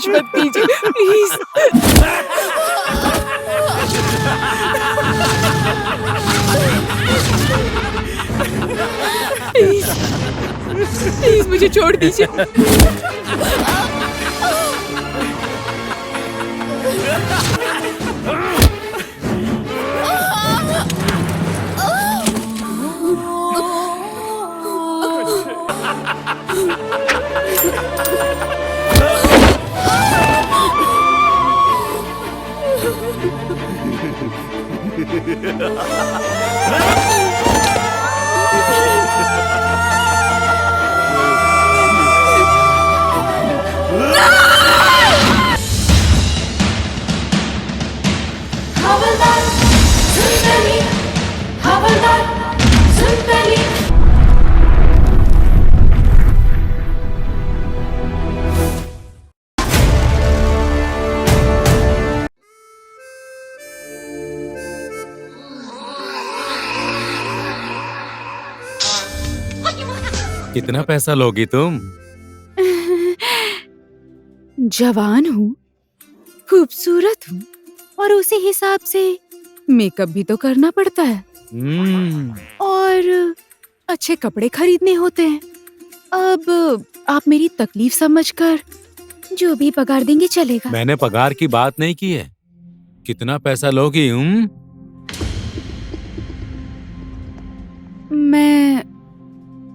कुछ मत कीजिए प्लीज। प्लीज प्लीज मुझे छोड़ दीजिए। हवलदार सुन हवलदार सुन। कितना पैसा लोगी तुम? जवान हूँ, खूबसूरत हूँ और उसी हिसाब से मेकअप भी तो करना पड़ता है और अच्छे कपड़े खरीदने होते हैं। अब आप मेरी तकलीफ समझकर जो भी पगार देंगे चलेगा। मैंने पगार की बात नहीं की है। कितना पैसा लोगी? मैं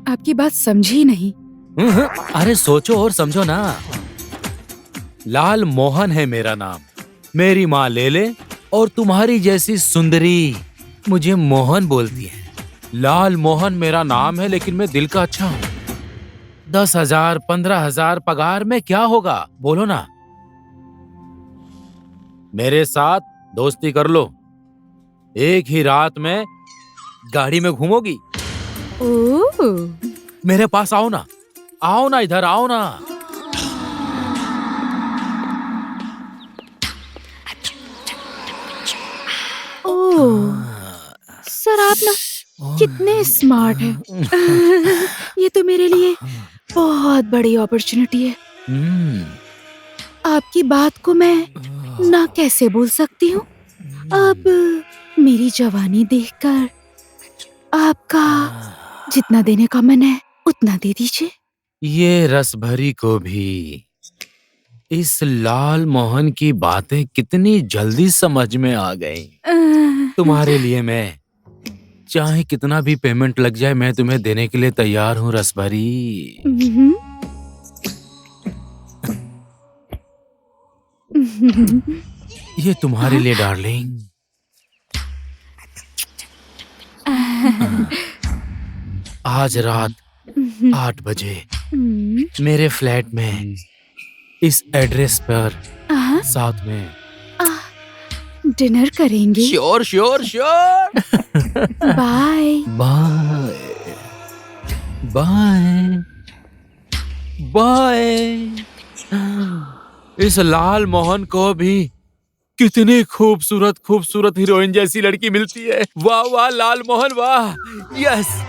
आपकी बात समझी नहीं। अरे सोचो और समझो ना। लाल मोहन है मेरा नाम। मेरी माँ लेले और तुम्हारी जैसी सुंदरी मुझे मोहन बोलती है। लाल मोहन मेरा नाम है, लेकिन मैं दिल का अच्छा हूँ। 10,000 15,000 पगार में क्या होगा, बोलो ना। मेरे साथ दोस्ती कर लो, एक ही रात में गाड़ी में घूमोगी। ओह, मेरे पास आओ ना, आओ ना, इधर आओ ना। ओह, सर आप ना कितने स्मार्ट हैं। ये तो मेरे लिए बहुत बड़ी अपॉर्चुनिटी है। आपकी बात को मैं ना कैसे बोल सकती हूँ। अब मेरी जवानी देखकर आपका जितना देने का मन है उतना दे दीजिए। ये रसभरी को भी इस लाल मोहन की बातें कितनी जल्दी समझ में आ गई। तुम्हारे लिए मैं चाहे कितना भी पेमेंट लग जाए, मैं तुम्हें देने के लिए तैयार हूँ रसभरी। ये तुम्हारे लिए डार्लिंग। आज रात 8 बजे मेरे फ्लैट में इस एड्रेस पर साथ में डिनर करेंगे। Sure sure sure. Bye bye bye bye. इस लाल मोहन को भी कितनी खूबसूरत खूबसूरत हीरोइन जैसी लड़की मिलती है। वाह वाह लाल मोहन वाह। यस।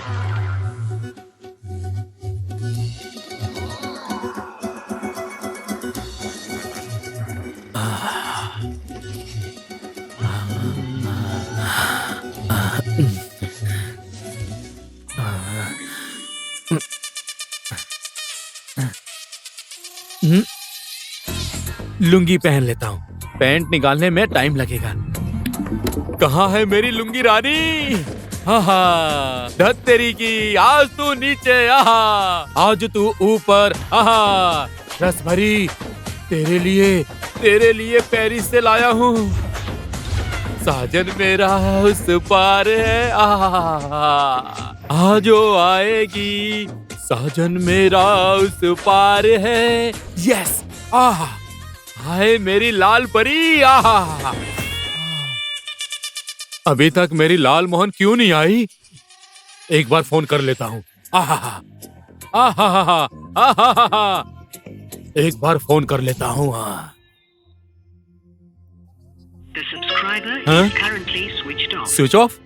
लुंगी पहन लेता हूँ, पैंट निकालने में टाइम लगेगा। कहाँ है मेरी लुंगी रानी? हाँ धत तेरी की, आज तू नीचे, आज तू ऊपर। रस भरी तेरे लिए पेरिस से लाया हूँ। साजन मेरा उस पार है, आज वो आएगी। साजन मेरा उस पार है। यस। हाय मेरी लाल परी। अभी तक मेरी लाल मोहन क्यों नहीं आई? एक बार फोन कर लेता हूँ। एक बार फोन कर लेता हूँ। Switch off?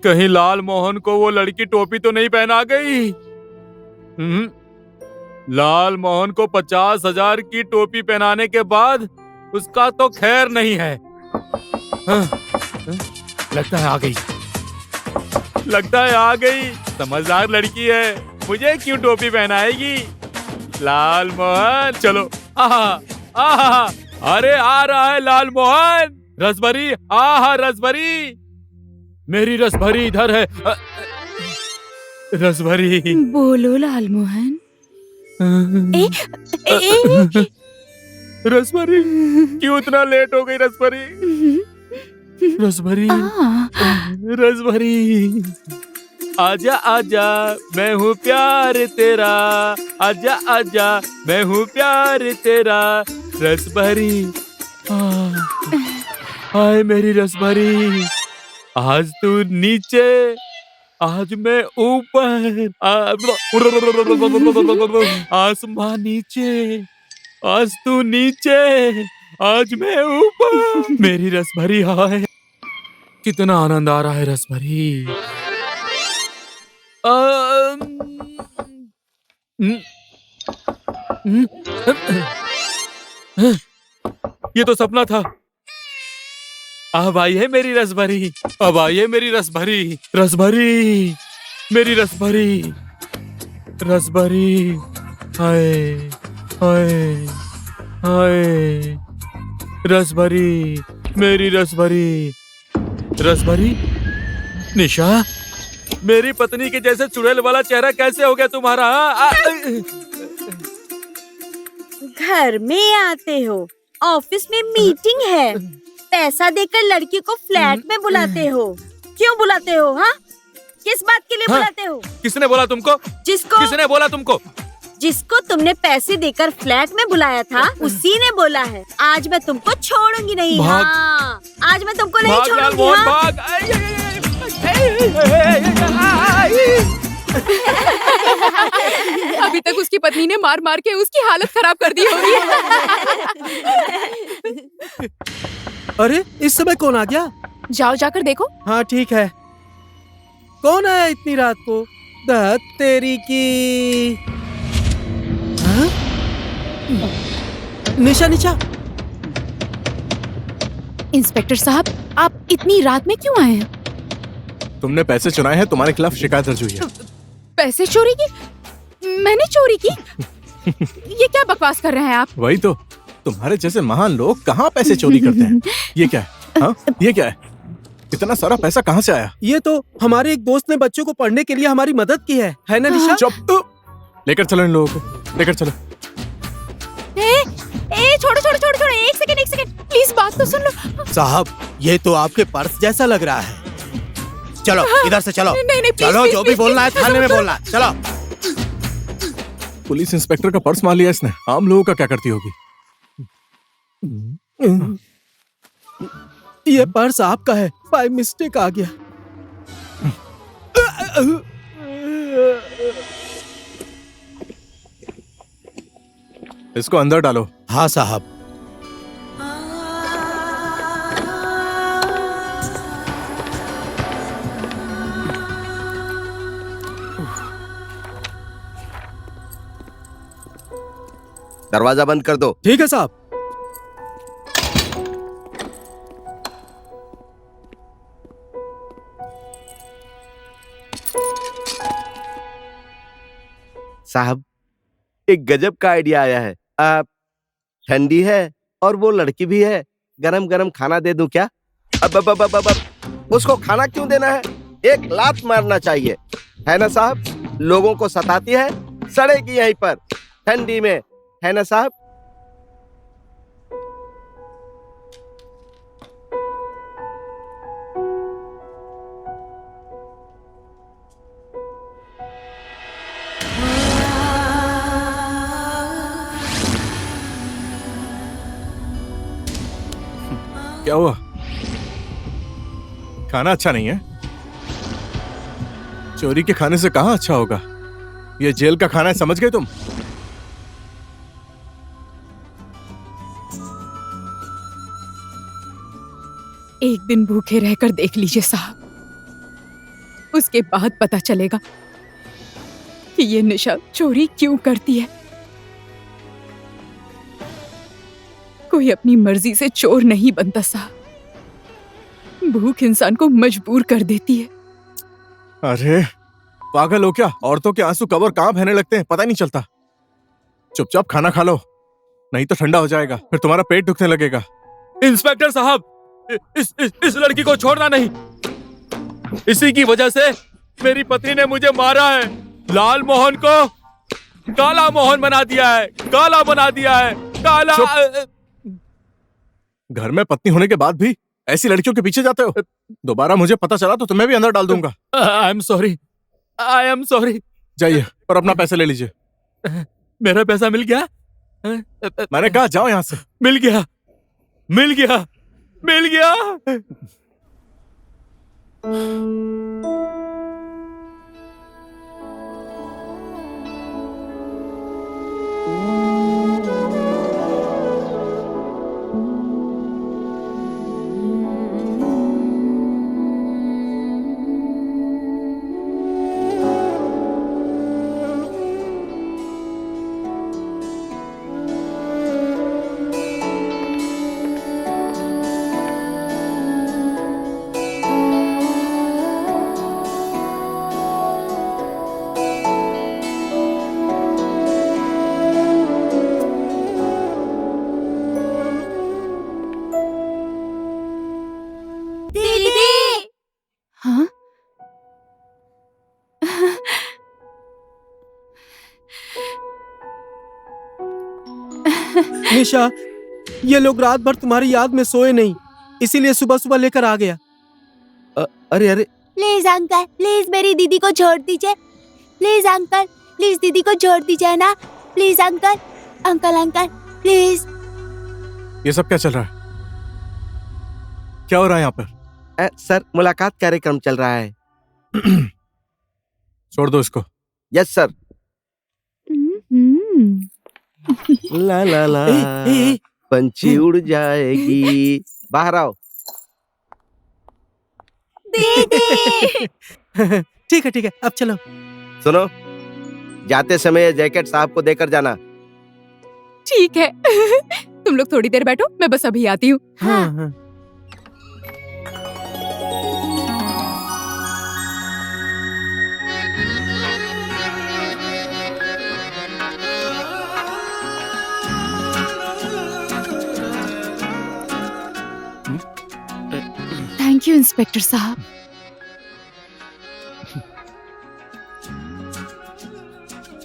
कहीं लाल मोहन को वो लड़की टोपी तो नहीं पहना गई? लाल मोहन को 50,000 की टोपी पहनाने के बाद उसका तो खैर नहीं है। हाँ, हाँ, लगता है आ गई, लगता है आ गई। समझदार लड़की है, मुझे क्यों टोपी पहनाएगी? लाल मोहन चलो। आहा, आहा, अरे आ रहा है लाल मोहन। रसभरी, आहा रसभरी, मेरी रसभरी इधर है। रसभरी। बोलो लाल मोहन। ए, रसभरी, क्यों इतना लेट हो गई रसभरी? रसभरी, रसभरी, आजा आजा मैं हूँ प्यार तेरा, आजा आजा मैं हूँ प्यार तेरा। रसभरी, हाय मेरी रसभरी, आज तू नीचे, आज मैं ऊपर, आसमां नीचे, आज तू नीचे, आज मैं ऊपर। मेरी रसभरी, हाय कितना आनंद आ रहा है रसभरी। ये तो सपना था। अब आई है मेरी रसभरी, अब आई है मेरी रसभरी। रसभरी, मेरी रसभरी, रसभरी, हाय हाय हाय। रसभरी, मेरी रसभरी, रसभरी। निशा, मेरी पत्नी के जैसे चुड़ैल वाला चेहरा कैसे हो गया तुम्हारा? घर में आते हो, ऑफिस में मीटिंग है, पैसा देकर लड़की को फ्लैट में बुलाते हो। क्यों बुलाते हो? हाँ, किस बात के लिए बुलाते हो? किसने बोला तुमको? किसने बोला तुमको? जिसको तुमने पैसे देकर फ्लैट में बुलाया था, उसी ने बोला है आज मैं तुमको छोड़ूंगी नहीं। हाँ, आज मैं तुमको नहीं छोड़ूंगी। अभी तक उसकी पत्नी ने मार मार के उसकी हालत खराब कर दी होगी। अरे इस समय कौन आ गया? जाओ जाकर देखो। हाँ ठीक है। कौन आया इतनी रात को? दहत तेरी की। हाँ? निशा, निशा। इंस्पेक्टर साहब, आप इतनी रात में क्यों आए हैं? तुमने पैसे चुराए हैं, तुम्हारे खिलाफ शिकायत दर्ज हुई है। पैसे चोरी की? मैंने चोरी की? ये क्या बकवास कर रहे हैं आप? वही तो, तुम्हारे जैसे महान लोग कहाँ पैसे चोरी करते हैं? ये क्या है? हाँ? ये क्या है? इतना सारा पैसा कहाँ से आया? ये तो हमारे एक दोस्त ने बच्चों को पढ़ने के लिए हमारी मदद की है ना निशा? चुप! लेकर चलो इन लोगों को, लेकर चलो। छोड़ो छोड़ो छोड़ो छोड़ो, एक सेकंड प्लीज, बात तो सुन लो। साहब, ये तो आपके पर्स जैसा लग रहा है। चलो इधर से चलो। नहीं, चलो, प्लीज, जो भी बोलना है थाने में बोलना। चलो। पुलिस इंस्पेक्टर का पर्स मार लिया इसने, आम लोगों का क्या करती होगी? ये पर्स आपका है, बाय मिस्टेक आ गया। इसको अंदर डालो। हाँ साहब। दरवाजा बंद कर दो। ठीक है साहब। साहब, एक गजब का आइडिया आया है। आप ठंडी है और वो लड़की भी है, गरम गरम खाना दे दूं क्या? अब उसको खाना क्यों देना है? एक लात मारना चाहिए, है ना साहब? लोगों को सताती है, सड़ेगी यहीं पर ठंडी में, है ना साहब? क्या हुआ? खाना अच्छा नहीं है? चोरी के खाने से कहां अच्छा होगा? ये जेल का खाना है, समझ गए तुम? एक दिन भूखे रहकर देख लीजिए साहब, उसके बाद पता चलेगा कि ये निशा चोरी क्यों करती है। कोई अपनी मर्जी से चोर नहीं बनता साहब। भूख इंसान को मजबूर कर देती है। अरे पागल हो क्या? औरतों के आंसू कब और कहाँ बहने लगते हैं पता ही नहीं चलता। चुपचाप खाना खा लो, नहीं तो ठंडा हो जाएगा, फिर तुम्हारा पेट दुखने लगेगा। इंस्पेक्टर साहब, इस लड़की को छोड़ना नहीं। इसी की वजह से मेरी पत्नी ने मुझे मारा है। लाल मोहन को काला मोहन बना दिया है, काला बना दिया है, काला। घर में पत्नी होने के बाद भी ऐसी लड़कियों के पीछे जाते हो? दोबारा मुझे पता चला तो तुम्हें भी अंदर डाल दूंगा। I am sorry, I am sorry. जाइए और अपना पैसे ले लीजिए। मेरा पैसा मिल गया? मैंने कहा जाओ यहाँ से। मिल गया, मिल गया, मिल गया। हाँ? निशा, ये लोग रात भर तुम्हारी याद में सोए नहीं, इसीलिए सुबह सुबह लेकर आ गया। अरे अरे, प्लीज अंकल, प्लीज मेरी दीदी को छोड़ दीजिए। प्लीज अंकल, प्लीज दीदी को छोड़ दीजिए ना। Please uncle, uncle uncle please. ये सब क्या चल रहा है? क्या हो रहा है यहाँ पर? सर मुलाकात कार्यक्रम चल रहा है। छोड़ दो इसको। Yes sir. हम्म। ला ला ला, पंछी उड़ जाएगी। बाहर आओ। दीदी ठीक है, अब चलो। सुनो, जाते समय जैकेट साहब को देकर जाना। ठीक है। तुम लोग थोड़ी देर बैठो, मैं बस अभी आती हूँ। हाँ। थैंक यू इंस्पेक्टर साहब।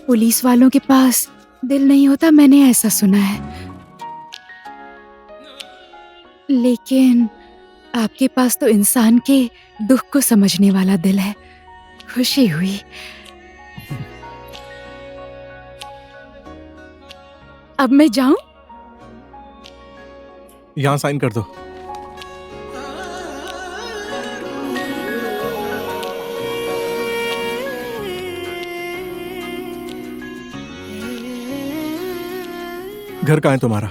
पुलिस वालों के पास दिल नहीं होता, मैंने ऐसा सुना है, लेकिन आपके पास तो इंसान के दुख को समझने वाला दिल है। खुशी हुई। अब मैं जाऊं? यहाँ साइन कर दो। घर कहाँ है तुम्हारा?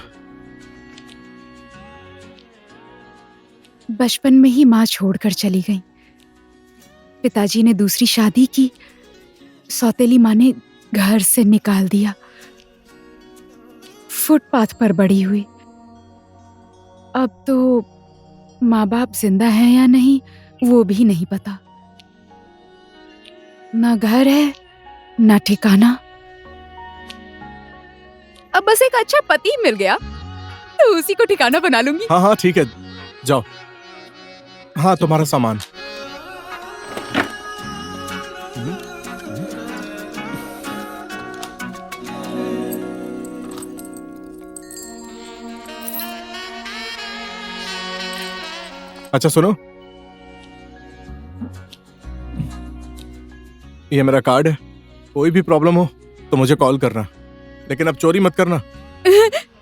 बचपन में ही माँ छोड़कर चली गई। पिताजी ने दूसरी शादी की, सौतेली माँ ने घर से निकाल दिया। फुटपाथ पर बड़ी हुई। अब तो माँ बाप जिंदा हैं या नहीं वो भी नहीं पता। ना घर है ना ठिकाना। अब बस एक अच्छा पति मिल गया तो उसी को ठिकाना बना लूंगी। हाँ ठीक है, जाओ। हाँ, तुम्हारा सामान। अच्छा सुनो, ये मेरा कार्ड है। कोई भी प्रॉब्लम हो तो मुझे कॉल करना, लेकिन अब चोरी मत करना।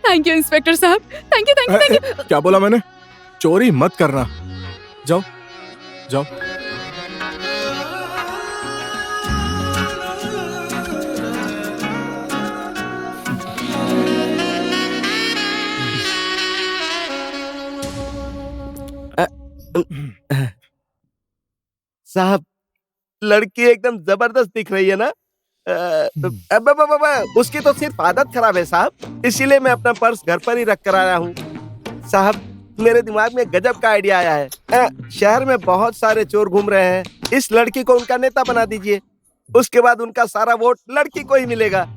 थैंक यू इंस्पेक्टर साहब, थैंक यू। क्या बोला मैंने? चोरी मत करना। जाओ जाओ। साहब, लड़की एकदम जबरदस्त दिख रही है ना? उसकी तो सिर्फ आदत खराब है साहब, इसीलिए मैं अपना पर्स घर पर ही रख कर आया हूँ। साहब, मेरे दिमाग में गजब का आइडिया आया है। शहर में बहुत सारे चोर घूम रहे हैं, इस लड़की को उनका नेता बना दीजिए। उसके बाद उनका सारा वोट लड़की को ही मिलेगा।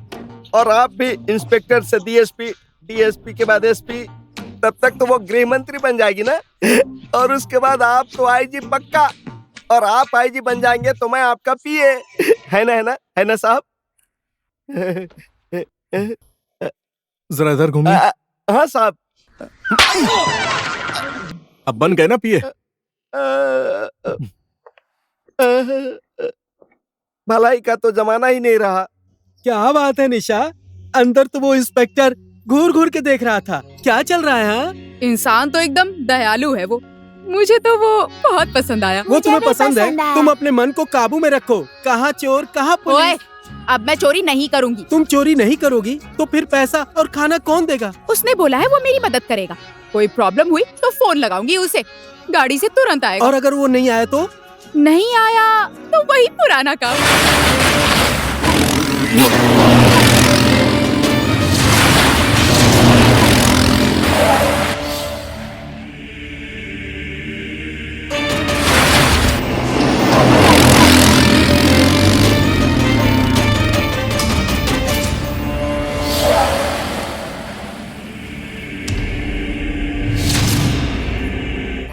और आप भी इंस्पेक्टर से डीएसपी, डीएसपी के बाद एसपी, तब तक तो वो गृह मंत्री बन जाएगी ना। और उसके बाद आप तो आईजी पक्का, और आप आईजी बन जाएंगे तो मैं आपका पीए। है ना, है ना साहब? जरा इधर घूमिए। हाँ साहब। अब बन गए ना पीए? भलाई का तो जमाना ही नहीं रहा। क्या बात है निशा, अंदर तो वो इंस्पेक्टर घूर घूर के देख रहा था। क्या चल रहा है? हाँ, इंसान तो एकदम दयालु है वो। मुझे तो वो बहुत पसंद आया। वो तुम्हें पसंद है? तुम अपने मन को काबू में रखो। कहाँ चोर कहाँ ओए, पुलिस। अब मैं चोरी नहीं करूंगी। तुम चोरी नहीं करोगी तो फिर पैसा और खाना कौन देगा? उसने बोला है वो मेरी मदद करेगा। कोई प्रॉब्लम हुई तो फोन लगाऊंगी उसे, गाड़ी से तुरंत आएगा। और अगर वो नहीं आया तो? नहीं आया तो वही पुराना काम।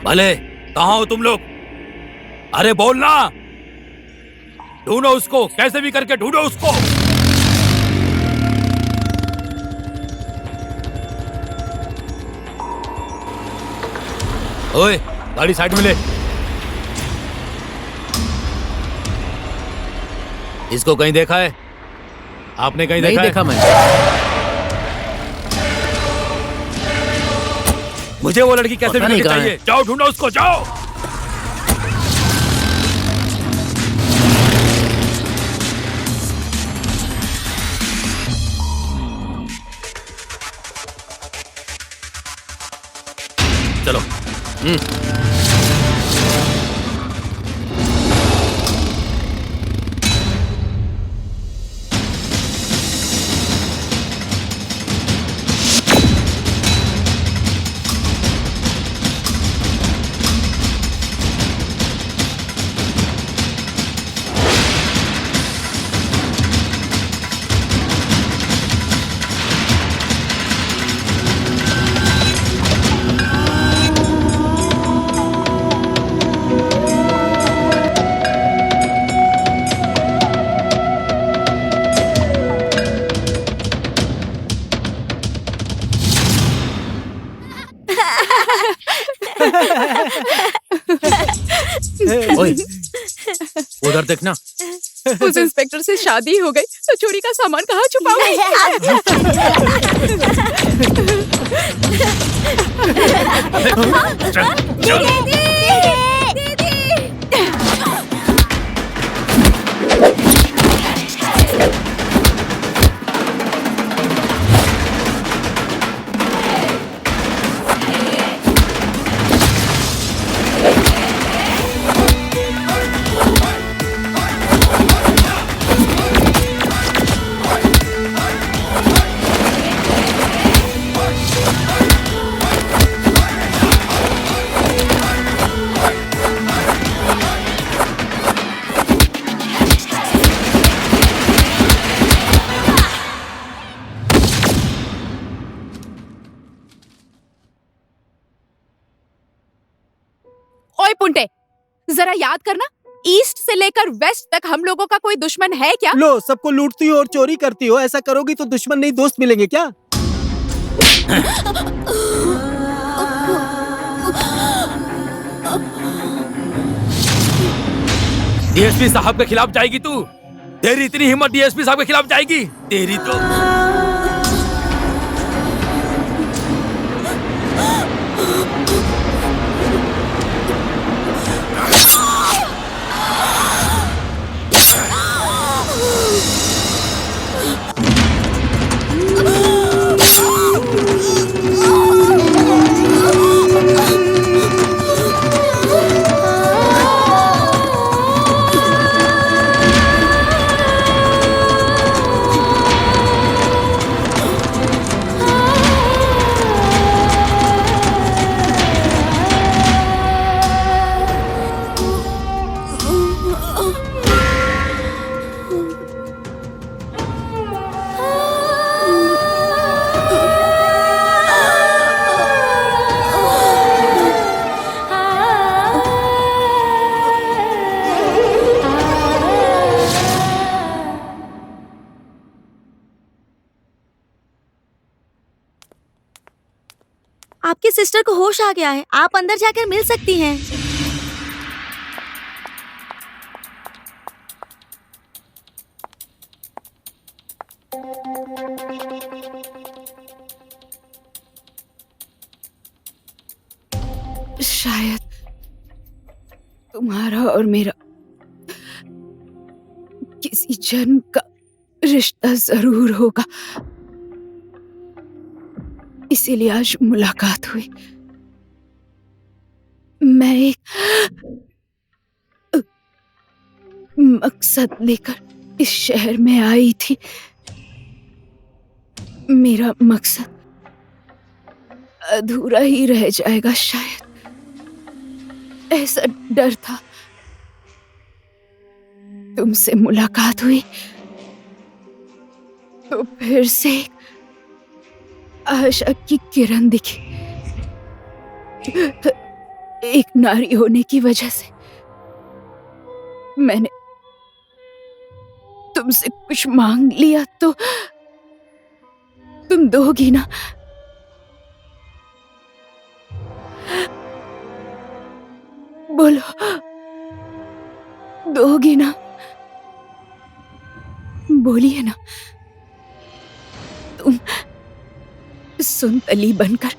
भले, कहाँ हो तुम लोग? अरे बोलना। ढूंढो उसको, कैसे भी करके ढूंढो उसको। ओए, गाड़ी साइड में ले। इसको कहीं देखा है? आपने कहीं नहीं देखा देखा है? मैंने। मुझे वो लड़की कैसे भी करके चाहिए। जाओ ढूंढो उसको, जाओ। चलो। ओए, उधर देखना। उस इंस्पेक्टर से शादी हो गई तो चोरी का सामान कहाँ छुपाऊंगी? ओए पुंटे, जरा याद करना, ईस्ट से लेकर वेस्ट तक हम लोगों का कोई दुश्मन है क्या? लो, सबको लूटती हो और चोरी करती हो। ऐसा करोगी तो दुश्मन नहीं दोस्त मिलेंगे क्या? डीएसपी साहब के खिलाफ जाएगी तू? तेरी इतनी हिम्मत डीएसपी साहब के खिलाफ जाएगी? तेरी तो आपकी सिस्टर को होश आ गया है, आप अंदर जाकर मिल सकती हैं। शायद तुम्हारा और मेरा किसी जन्म का रिश्ता जरूर होगा, इसीलिए आज मुलाकात हुई। मैं एक मकसद लेकर इस शहर में आई थी। मेरा मकसद अधूरा ही रह जाएगा शायद, ऐसा डर था। तुमसे मुलाकात हुई तो फिर से आशा की किरण दिखी। एक नारी होने की वजह से मैंने तुमसे कुछ मांग लिया तो तुम दोगी ना? बोलो, दोगी ना? बोलिए ना। तुम सुनतली बनकर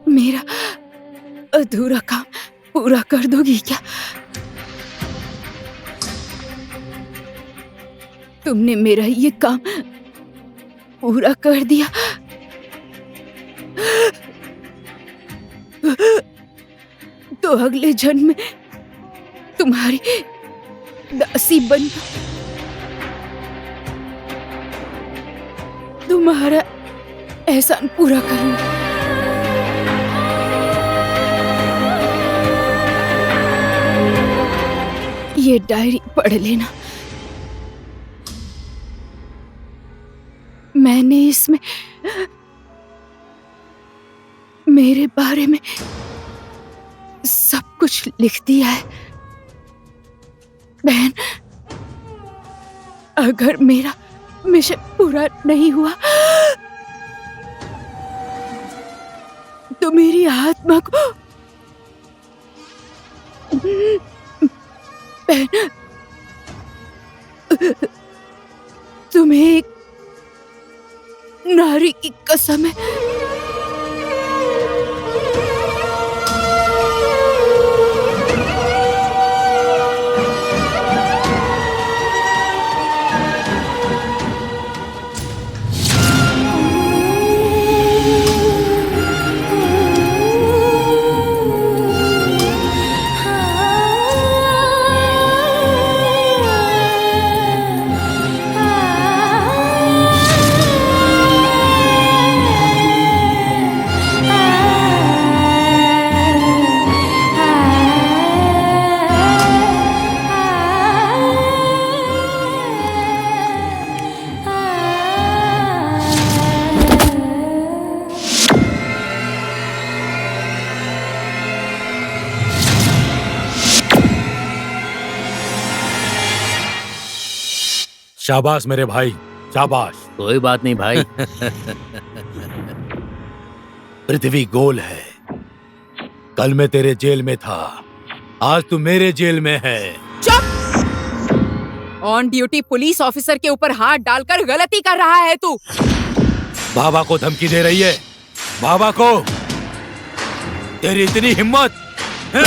मेरा अधूरा काम पूरा कर दोगी क्या? तुमने मेरा ये काम पूरा कर दिया तो अगले जन्म में तुम्हारी दासी बनकर तुम्हारा एहसान पूरा करूंगी। ये डायरी पढ़ लेना। मैंने इसमें मेरे बारे में सब कुछ लिख दिया है। बहन, अगर मेरा मिशन पूरा नहीं हुआ तो मेरी आत्मा को बहन, तुम्हें एक नारी की कसम है। शाबाश मेरे भाई, शाबाश। कोई बात नहीं भाई। पृथ्वी गोल है। कल मैं तेरे जेल में था, आज तू मेरे जेल में है। चुप! ऑन ड्यूटी पुलिस ऑफिसर के ऊपर हाथ डालकर गलती कर रहा है तू। बाबा को धमकी दे रही है? बाबा को? तेरी इतनी हिम्मत है?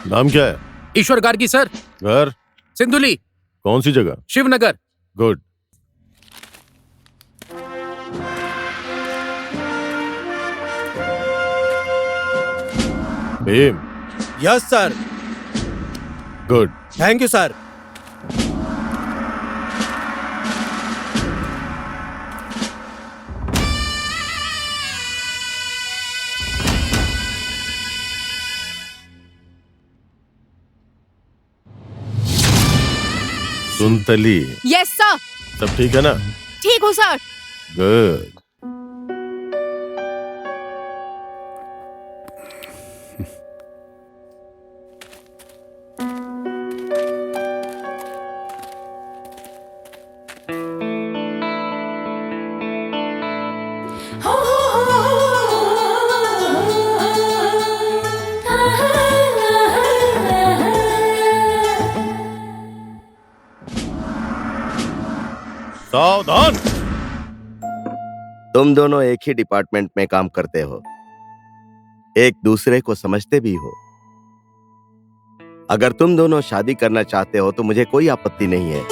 नाम क्या है? ईश्वर गार्गी सर। घर? सिंधुली। कौन सी जगह? Shivnagar. Good. Bhim. Yes sir. Good. Thank you sir. Suntali. Yes sir. सब ठीक है ना? ठीक हो सर। गुड। सावधान। तुम दोनों एक ही डिपार्टमेंट में काम करते हो, एक दूसरे को समझते भी हो। अगर तुम दोनों शादी करना चाहते हो तो मुझे कोई आपत्ति नहीं है।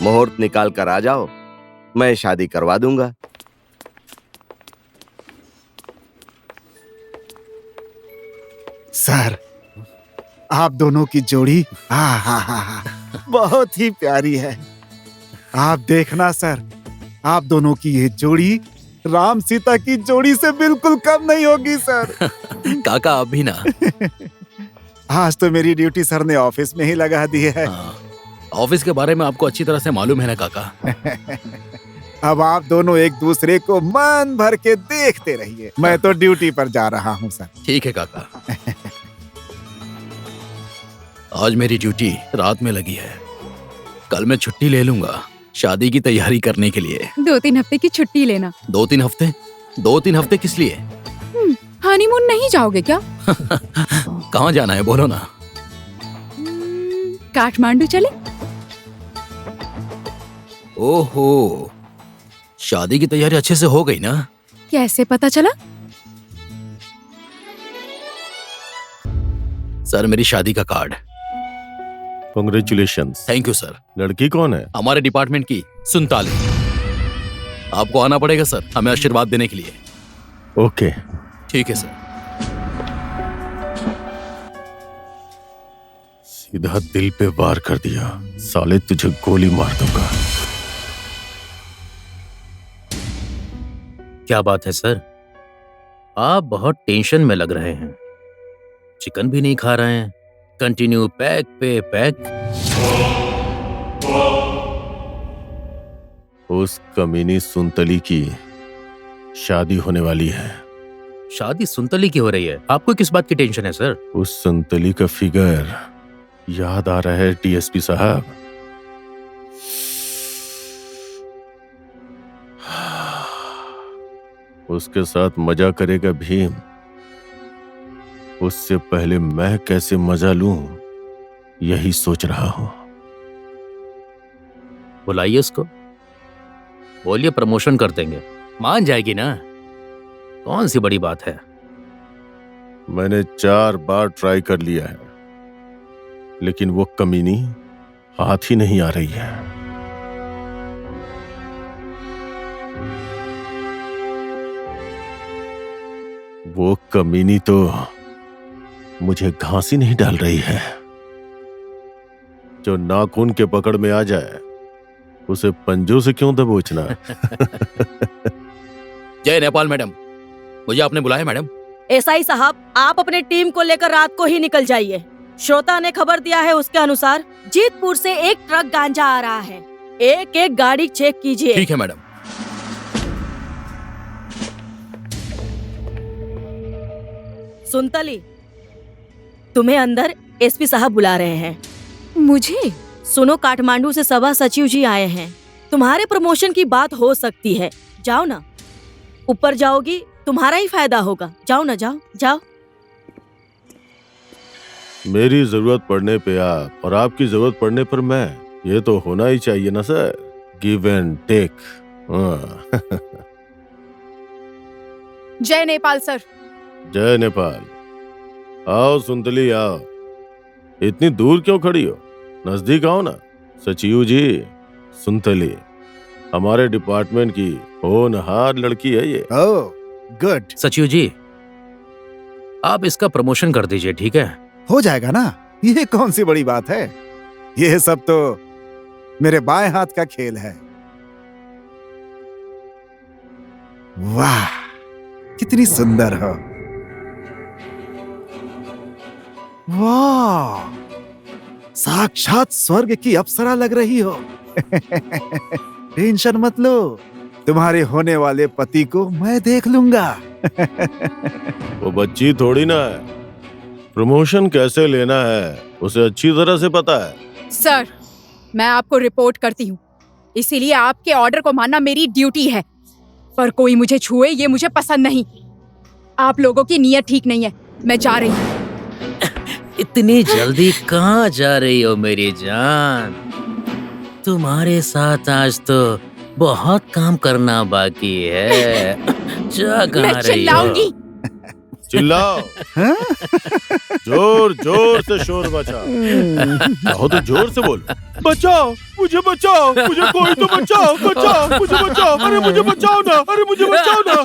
मुहूर्त निकाल कर आ जाओ, मैं शादी करवा दूंगा। सर, आप दोनों की जोड़ी बहुत ही प्यारी है। आप देखना सर, आप दोनों की ये जोड़ी राम सीता की जोड़ी से बिल्कुल कम नहीं होगी सर। काका अब भी ना। आज तो मेरी ड्यूटी सर ने ऑफिस में ही लगा दी है। ऑफिस के बारे में आपको अच्छी तरह से मालूम है ना काका। अब आप दोनों एक दूसरे को मन भर के देखते रहिए। मैं तो ड्यूटी पर जा रहा हूँ सर। ठीक है काका। आज मेरी ड्यूटी रात में लगी है, कल मैं छुट्टी ले लूंगा शादी की तैयारी करने के लिए। 2-3 हफ्ते की छुट्टी लेना। 2-3 हफ्ते? 2-3 हफ्ते किस लिए? हनीमून नहीं जाओगे क्या? कहाँ जाना है बोलो ना। काठमांडू चले? ओहो, शादी की तैयारी अच्छे से हो गई ना? कैसे पता चला? सर, मेरी शादी का card. Congratulations. Thank you sir. लड़की कौन है? हमारे डिपार्टमेंट की सुनताली। आपको आना पड़ेगा सर, हमें आशीर्वाद देने के लिए। ओके। ठीक है सर। सीधा दिल पे वार कर दिया। साले तुझे गोली मार दूंगा। क्या बात है सर, आप बहुत टेंशन में लग रहे हैं। चिकन भी नहीं खा रहे हैं। कंटिन्यू पैक पे पैक। उस कमीनी सुनतली की शादी होने वाली है। शादी सुनतली की हो रही है? आपको किस बात की टेंशन है सर? उस सुनतली का फिगर याद आ रहा है डीएसपी साहब। उसके साथ मजा करेगा भीम। उससे पहले मैं कैसे मजा लूं, यही सोच रहा हूं। बुलाइए उसको, बोलिए प्रमोशन कर देंगे। मान जाएगी ना, कौन सी बड़ी बात है। मैंने 4 बार ट्राई कर लिया है, लेकिन वो कमीनी हाथ ही नहीं आ रही है। वो कमीनी तो मुझे घास ही नहीं डाल रही है। जो नाखून के पकड़ में आ जाए उसे पंजों से क्यों दबोचना। जय नेपाल मैडम, मुझे आपने बुलाया मैडम? एसआई साहब, आप अपनी टीम को लेकर रात को ही निकल जाइए। श्रोता ने खबर दिया है, उसके अनुसार जीतपुर से एक ट्रक गांजा आ रहा है। एक एक गाड़ी चेक कीजिए। ठीक है मैडम। सुनतली, तुम्हें अंदर एसपी साहब बुला रहे हैं। मुझे? सुनो, काठमांडू से सभा सचिव जी आए हैं। तुम्हारे प्रमोशन की बात हो सकती है। जाओ ना, ऊपर जाओगी तुम्हारा ही फायदा होगा। जाओ ना, जाओ जाओ। मेरी जरूरत पड़ने पे आप और आपकी जरूरत पड़ने पर मैं, ये तो होना ही चाहिए ना सर। Give and take. हाँ, जय नेपाल सर। जय नेपाल। आओ सुंदली आओ। इतनी दूर क्यों खड़ी हो? नजदीक आओ ना। सचिव जी, सुंदली हमारे डिपार्टमेंट की होनहार लड़की है ये। Oh good. सचिव जी, आप इसका प्रमोशन कर दीजिए, ठीक है? हो जाएगा ना, ये कौन सी बड़ी बात है। ये सब तो मेरे बाएं हाथ का खेल है। वाह, कितनी सुंदर हो। वाह, साक्षात स्वर्ग की अप्सरा लग रही हो। टेंशन मत लो, तुम्हारे होने वाले पति को मैं देख लूंगा। वो बच्ची थोड़ी ना है। प्रमोशन कैसे लेना है उसे अच्छी तरह से पता है। सर, मैं आपको रिपोर्ट करती हूँ, इसीलिए आपके ऑर्डर को मानना मेरी ड्यूटी है। पर कोई मुझे छुए ये मुझे पसंद नहीं। आप लोगों की नीयत ठीक नहीं है। मैं जा रही हूँ। इतनी जल्दी कहाँ जा रही हो मेरी जान? तुम्हारे साथ आज तो बहुत काम करना बाकी है। जा कहाँ मैं रही हो? चिल्लाऊंगी। चिल्लाओ। जोर जोर से शोर मचाओ। कहो तो जोर से बोल। बचाओ, मुझे बचाओ, मुझे कोई तो बचाओ, बचाओ, मुझे बचाओ, अरे मुझे बचाओ ना, अरे मुझे बचाओ ना।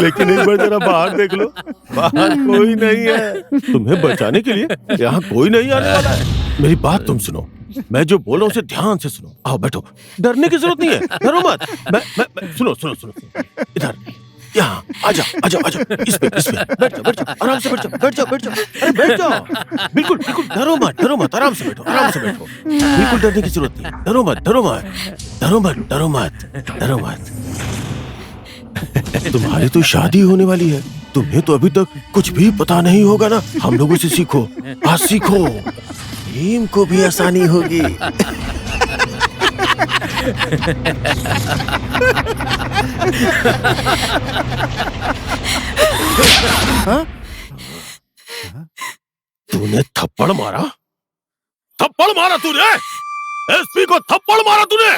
लेकिन एक बार जरा बाहर देख लो, बाहर कोई नहीं है। तुम्हें बचाने के लिए यहाँ कोई नहीं आने वाला है। मेरी बात तुम सुनो, मैं जो बोल रहा हूँ उसे ध्यान से सुनो। आओ बैठो, डरने की जरूरत नहीं है, डरो मत। मैं सुनो सुनो सुनो, इधर यहाँ आजा आजा आजा, इस पे बैठ जाओ, आराम से बैठ जाओ, बैठ जाओ, बैठ जाओ, अरे बैठ जाओ। बिल्कुल बिल्कुल, डरो मत, आराम से बैठो, आराम से बैठो। बिल्कुल डरने की जरूरत नहीं, डरो मत, डरो मत, डरो मत, डरो मत, डरो मत। तुम्हारी तो शादी होने वाली है, तुम्हें तो अभी तक कुछ भी पता नहीं होगा ना। हम लोगों से सीखो, आज सीखो, भीम को भी आसानी होगी। तूने थप्पड़ मारा? थप्पड़ मारा तूने? एसपी को थप्पड़ मारा तूने?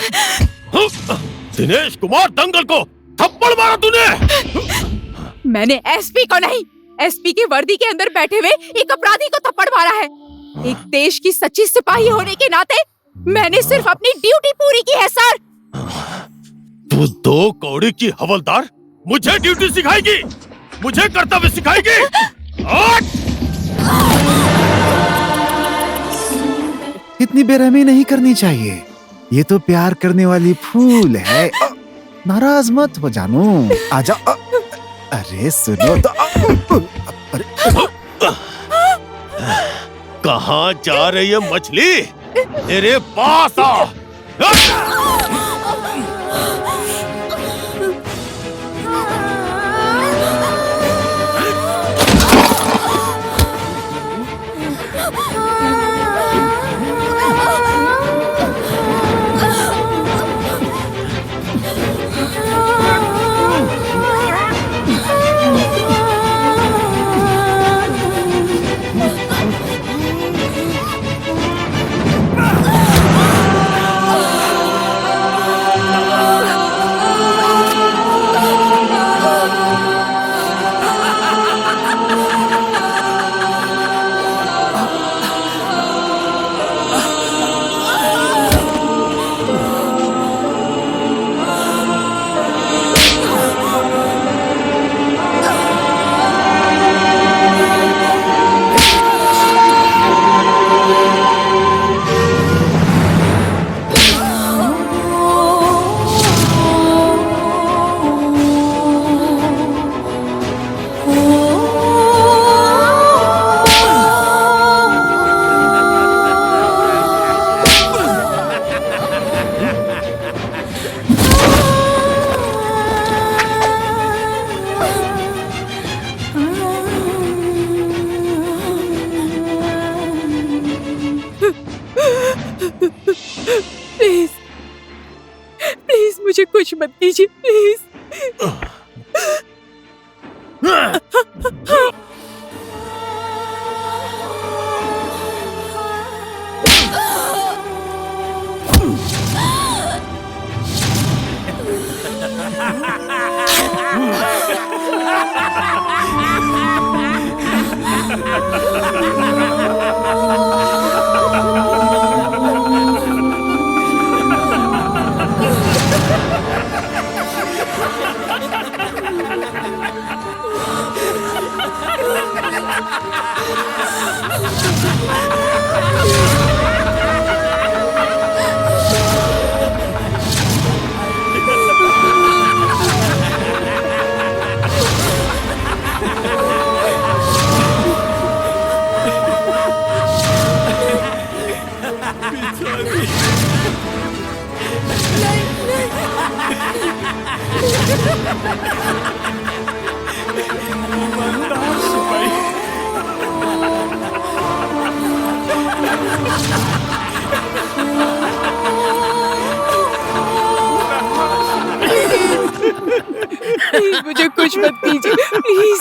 दिनेश कुमार दंगल को थप्पड़ मारा तूने? मैंने एसपी को नहीं, एसपी की वर्दी के अंदर बैठे हुए एक अपराधी को थप्पड़ मारा है। एक देश की सच्ची सिपाही होने के नाते मैंने सिर्फ अपनी ड्यूटी पूरी की है सर। तू दो कौड़ी की हवलदार मुझे ड्यूटी सिखाएगी, मुझे कर्तव्य सिखाएगी? इतनी बेरहमी नहीं करनी चाहिए। ये तो प्यार करने वाली फूल है। नाराज मत हो जानू, आजा। अरे सुनो तो। कहाँ जा रही है मछली? मेरे पास आ। प्लीज प्लीज मुझे कुछ मत कीजिए, प्लीज। प्लीज मुझे कुछ मत कीजिए, प्लीज।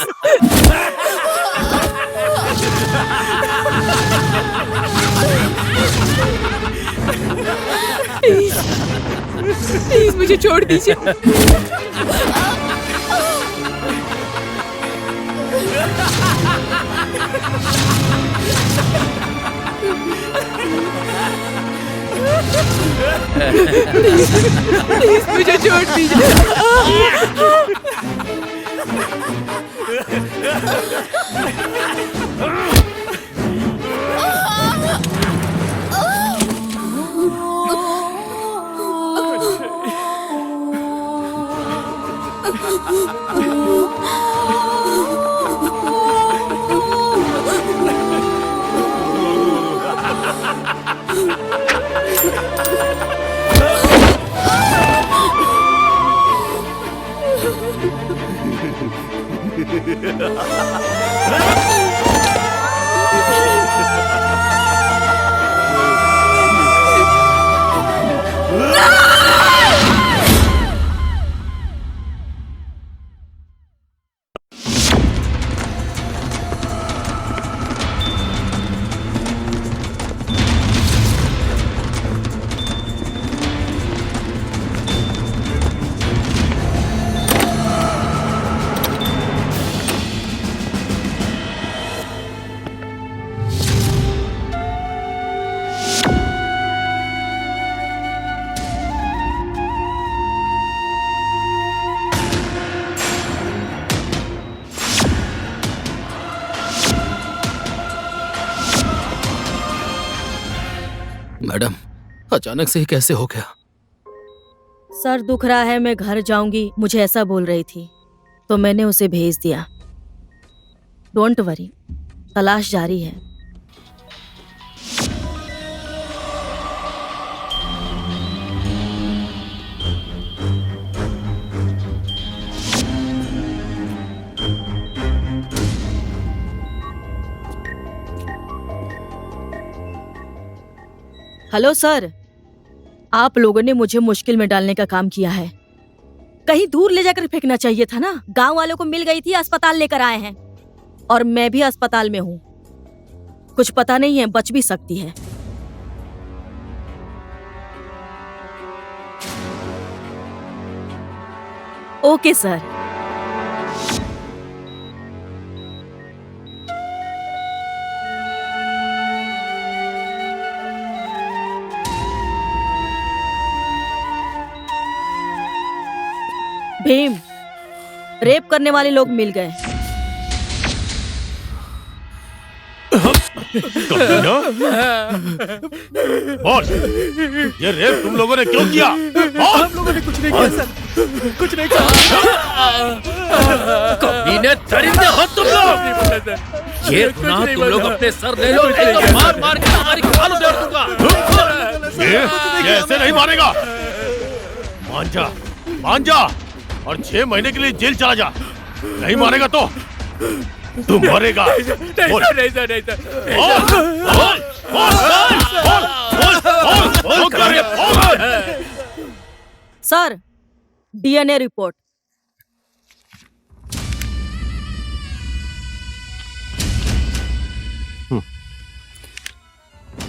प्लीज प्लीज मुझे छोड़ दीजिए। प्लीज मुझे छोड़ दीजिए। मैडम, अचानक से ही कैसे हो गया? सर दुख रहा है, मैं घर जाऊंगी, मुझे ऐसा बोल रही थी, तो मैंने उसे भेज दिया। डोंट वरी, तलाश जारी है। हेलो सर, आप लोगों ने मुझे मुश्किल में डालने का काम किया है। कहीं दूर ले जाकर फेंकना चाहिए था ना। गांव वालों को मिल गई थी, अस्पताल लेकर आए हैं, और मैं भी अस्पताल में हूँ। कुछ पता नहीं है, बच भी सकती है। Okay sir. भीम, रेप करने वाले लोग मिल गए। बॉस, ये रेप तुम लोगों ने क्यों किया? हम लोगों ने कुछ नहीं किया सर, कुछ नहीं किया। कमीने दरिंदे हो तुम लोग। ये गुनाह तुम लोग अपने सर ले लो, नहीं तो मार मार के तुम्हारी खाल उधेड़ दूंगा। ये ऐसे नहीं मारेगा। मान जा, मान जा, और 6 महीने के लिए जेल चला जा। नहीं मारेगा तो तू मरेगा। बोल, नहीं सर, नहीं सर। बोल, बोल, बोल, sir, DNA report.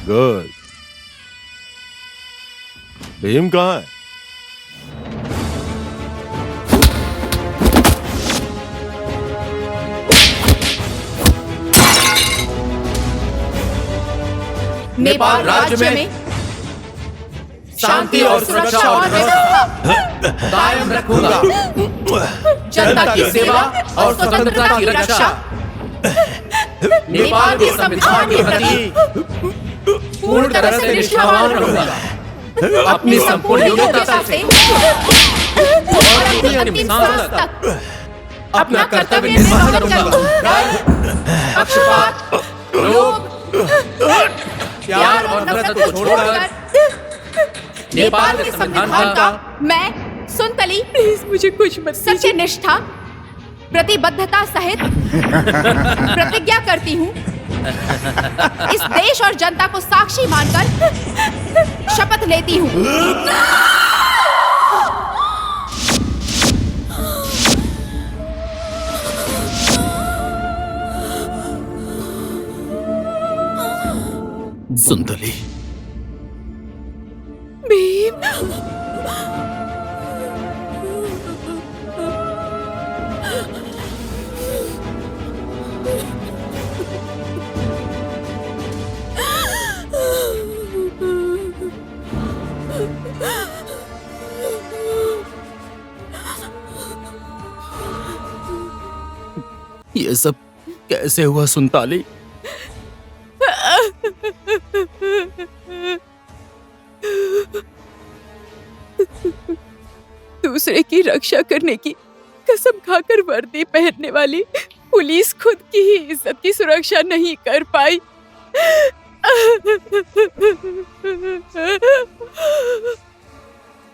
Good. Bhim कहाँ है? नेपाल राज्य में शांति और सुरक्षा और व्यवस्था कायम रखूंगा। जनता की सेवा और स्वतंत्रता की रक्षा नेपाल के संविधान के प्रति पूर्ण तरह से निष्ठावान रहूंगा। अपनी संपूर्ण योग्यता से और अपनी अंतिम सांस तक अपना कर्तव्य निर्वहन करूंगा। पक्षपात, लोभ, प्यार और नफरत को छोड़कर नेपाल के संविधान का मैं सुनतली, प्लीज मुझे कुछ मत, सच्ची निष्ठा प्रतिबद्धता सहित प्रतिज्ञा करती हूँ इस देश और जनता को साक्षी मानकर शपथ लेती हूँ। सुंदली, भीम, ये सब कैसे हुआ सुनताली? दूसरे की रक्षा करने की कसम खाकर वर्दी पहनने वाली पुलिस खुद की ही इज्जत की सुरक्षा नहीं कर पाई।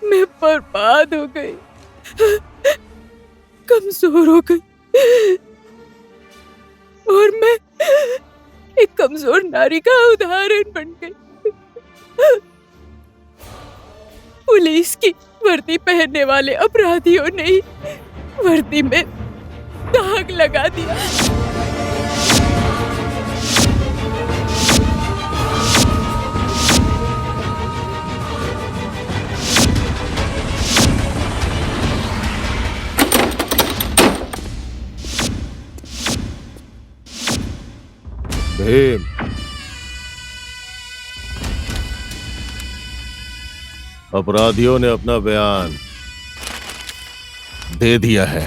मैं बर्बाद हो गई, कमजोर हो गई और मैं एक कमजोर नारी का उदाहरण बन गई। पुलिस की वर्दी पहनने वाले अपराधियों ने ही वर्दी में दाग लगा दिया। भीम, अपराधियों ने अपना बयान दे दिया है।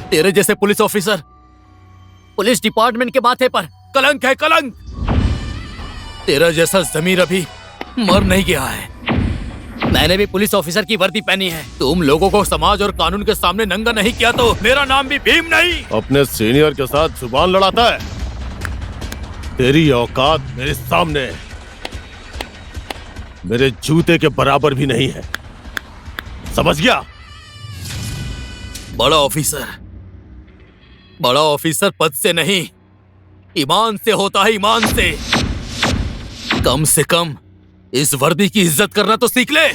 तेरे जैसे पुलिस ऑफिसर पुलिस डिपार्टमेंट के माथे पर कलंक है, कलंक। तेरा जैसा जमीर अभी मर नहीं गया है। मैंने भी पुलिस ऑफिसर की वर्दी पहनी है। तुम लोगों को समाज और कानून के सामने नंगा नहीं किया तो मेरा नाम भी भीम नहीं। अपने सीनियर के साथ जुबान लड़ाता है। तेरी औकात मेरे सामने मेरे जूते के बराबर भी नहीं है, समझ गया? बड़ा ऑफिसर पद से नहीं, ईमान से होता है, ईमान से। कम से कम इस वर्दी की इज्जत करना तो सीख ले।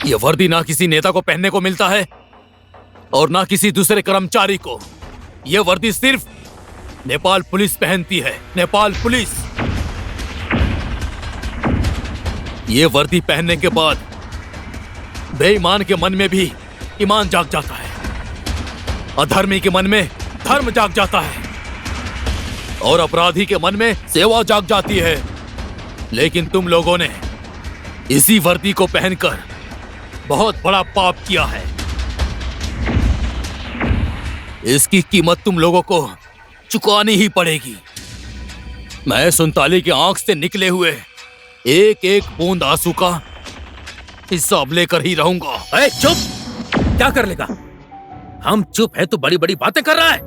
यह वर्दी ना किसी नेता को पहनने को मिलता है और ना किसी दूसरे कर्मचारी को। यह वर्दी सिर्फ नेपाल पुलिस पहनती है, नेपाल पुलिस। यह वर्दी पहनने के बाद बेईमान के मन में भी ईमान जाग जाता है, अधर्मी के मन में धर्म जाग जाता है और अपराधी के मन में सेवा जाग जाती है। लेकिन तुम लोगों ने इसी वर्दी को पहनकर बहुत बड़ा पाप किया है। इसकी कीमत तुम लोगों को चुकानी ही पड़ेगी। मैं सुनताली की आंख से निकले हुए एक एक बूंद आंसू का हिसाब लेकर ही रहूंगा। अरे चुप! क्या कर लेगा? हम चुप है तो बड़ी बड़ी बातें कर रहा है।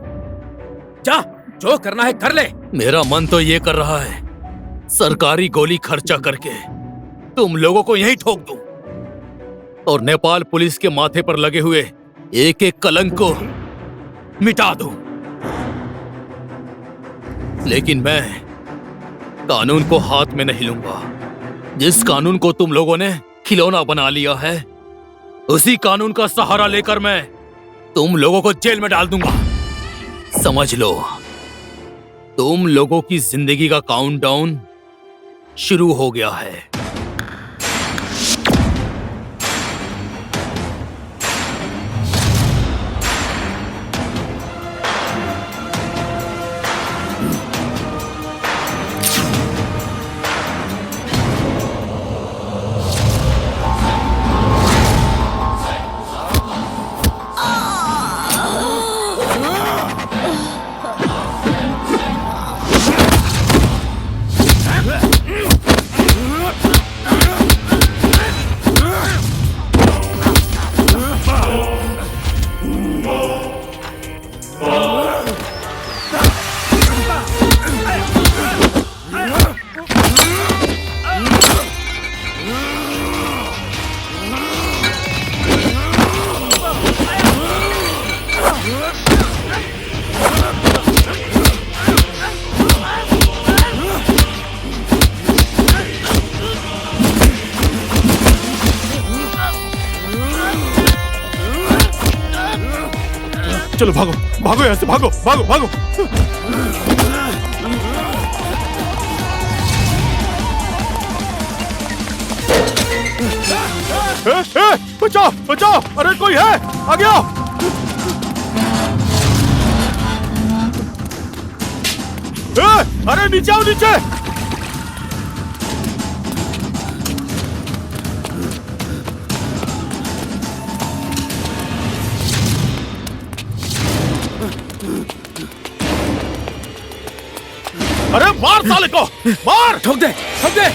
जा, जो करना है कर ले। मेरा मन तो ये कर रहा है सरकारी गोली खर्चा करके तुम लोगों को यहीं ठोक दूं और नेपाल पुलिस के माथे पर लगे हुए एक एक कलंक को मिटा दूं। लेकिन मैं कानून को हाथ में नहीं लूंगा। जिस कानून को तुम लोगों ने खिलौना बना लिया है, उसी कानून का सहारा लेकर मैं तुम लोगों को जेल में डाल दूंगा। समझ लो, तुम लोगों की जिंदगी का काउंटडाउन शुरू हो गया है। चलो भागो भागो यहाँ से, भागो भागो भागो। बचाओ बचाओ, अरे कोई है, आ गया। अरे नीचे आओ, नीचे। अरे मार साले को, मार। ठोक दे, ठोक दे।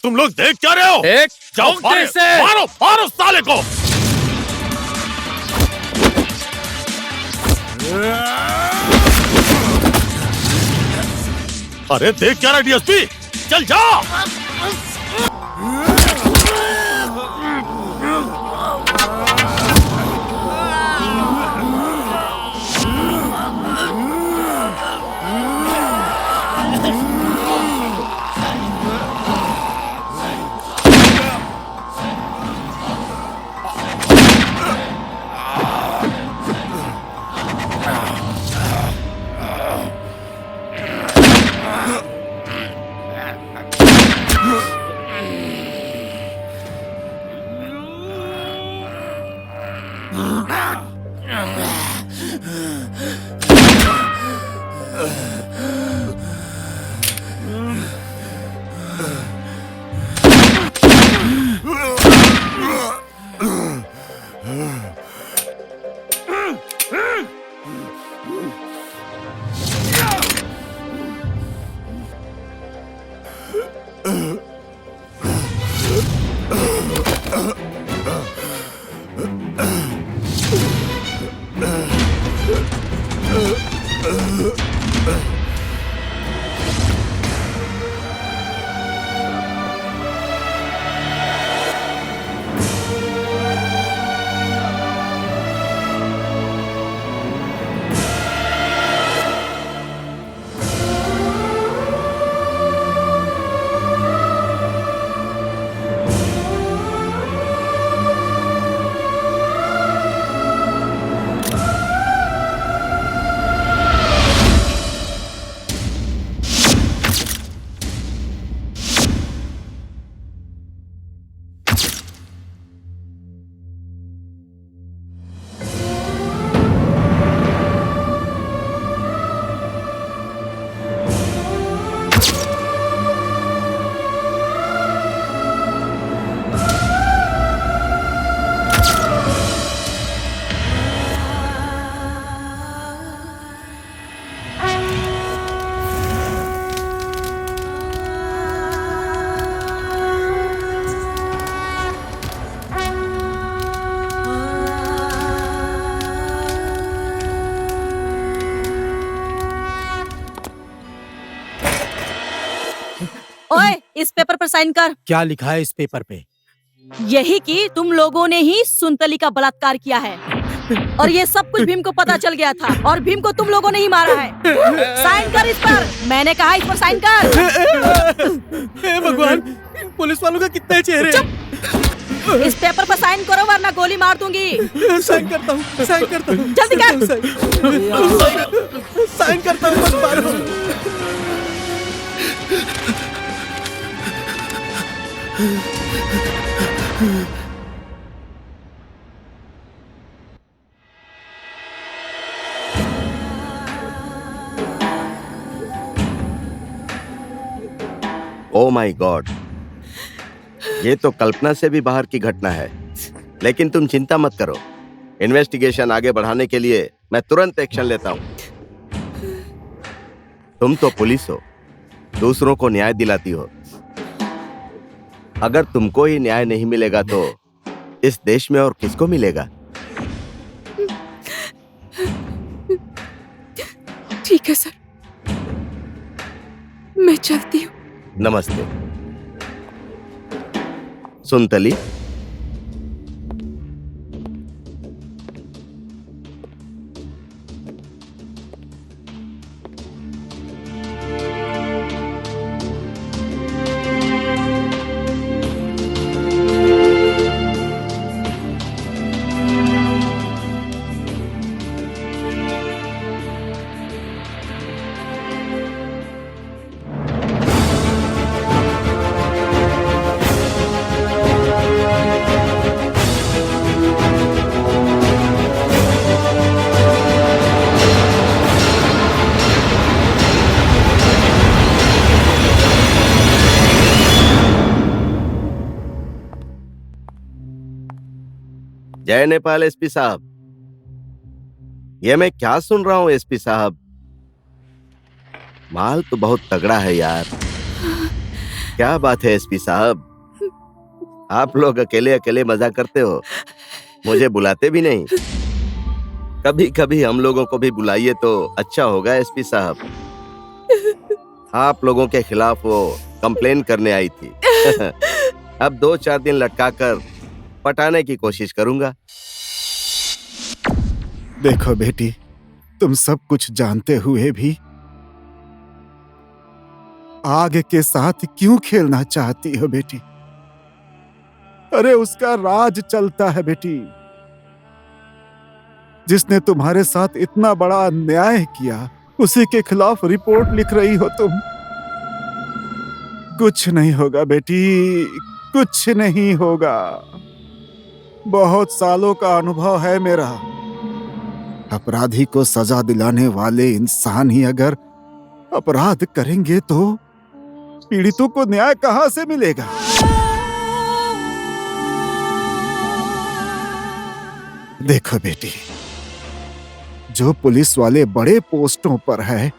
तुम लोग देख क्या रहे हो? एक जाओ ठोक दे इसे। मारो मारो साले को। अरे देख क्या रहा डीएसपी, चल जा। ओए, इस पेपर पर साइन कर। क्या लिखा है इस पेपर पे? यही कि तुम लोगों ने ही सुनतली का बलात्कार किया है और ये सब कुछ भीम को पता चल गया था और भीम को तुम लोगों ने ही मारा है। साइन कर इस पर। मैंने कहा इस पर साइन कर। हे भगवान, इन पुलिस वालों का कितने चेहरे। इस पेपर पर साइन करो वरना गोली मार दूंगी। साइन करता हूँ, साइन करता हूँ। जल्दी कर। साइन करता हूँ, बस मारो। ओ माय गॉड, ये तो कल्पना से भी बाहर की घटना है। लेकिन तुम चिंता मत करो, इन्वेस्टिगेशन आगे बढ़ाने के लिए मैं तुरंत एक्शन लेता हूं। तुम तो पुलिस हो, दूसरों को न्याय दिलाती हो। अगर तुमको ही न्याय नहीं मिलेगा तो इस देश में और किसको मिलेगा? ठीक है सर, मैं चलती हूँ। नमस्ते। सुनतली, जय नेपाल एसपी साहब। ये मैं क्या सुन रहा हूँ एसपी साहब? माल तो बहुत तगड़ा है यार। क्या बात है एसपी साहब, आप लोग अकेले अकेले मजा करते हो, मुझे बुलाते भी नहीं। कभी कभी हम लोगों को भी बुलाइए तो अच्छा होगा एसपी साहब। आप लोगों के खिलाफ वो कंप्लेन करने आई थी। अब 2-4 दिन लटका कर पटाने की कोशिश करूंगा। देखो बेटी, तुम सब कुछ जानते हुए भी आग के साथ क्यों खेलना चाहती हो बेटी? अरे उसका राज चलता है बेटी। जिसने तुम्हारे साथ इतना बड़ा अन्याय किया, उसी के खिलाफ रिपोर्ट लिख रही हो तुम। कुछ नहीं होगा बेटी, कुछ नहीं होगा। बहुत सालों का अनुभव है मेरा। अपराधी को सजा दिलाने वाले इंसान ही अगर अपराध करेंगे तो पीड़ितों को न्याय कहां से मिलेगा? देखो बेटी, जो पुलिस वाले बड़े पोस्टों पर है,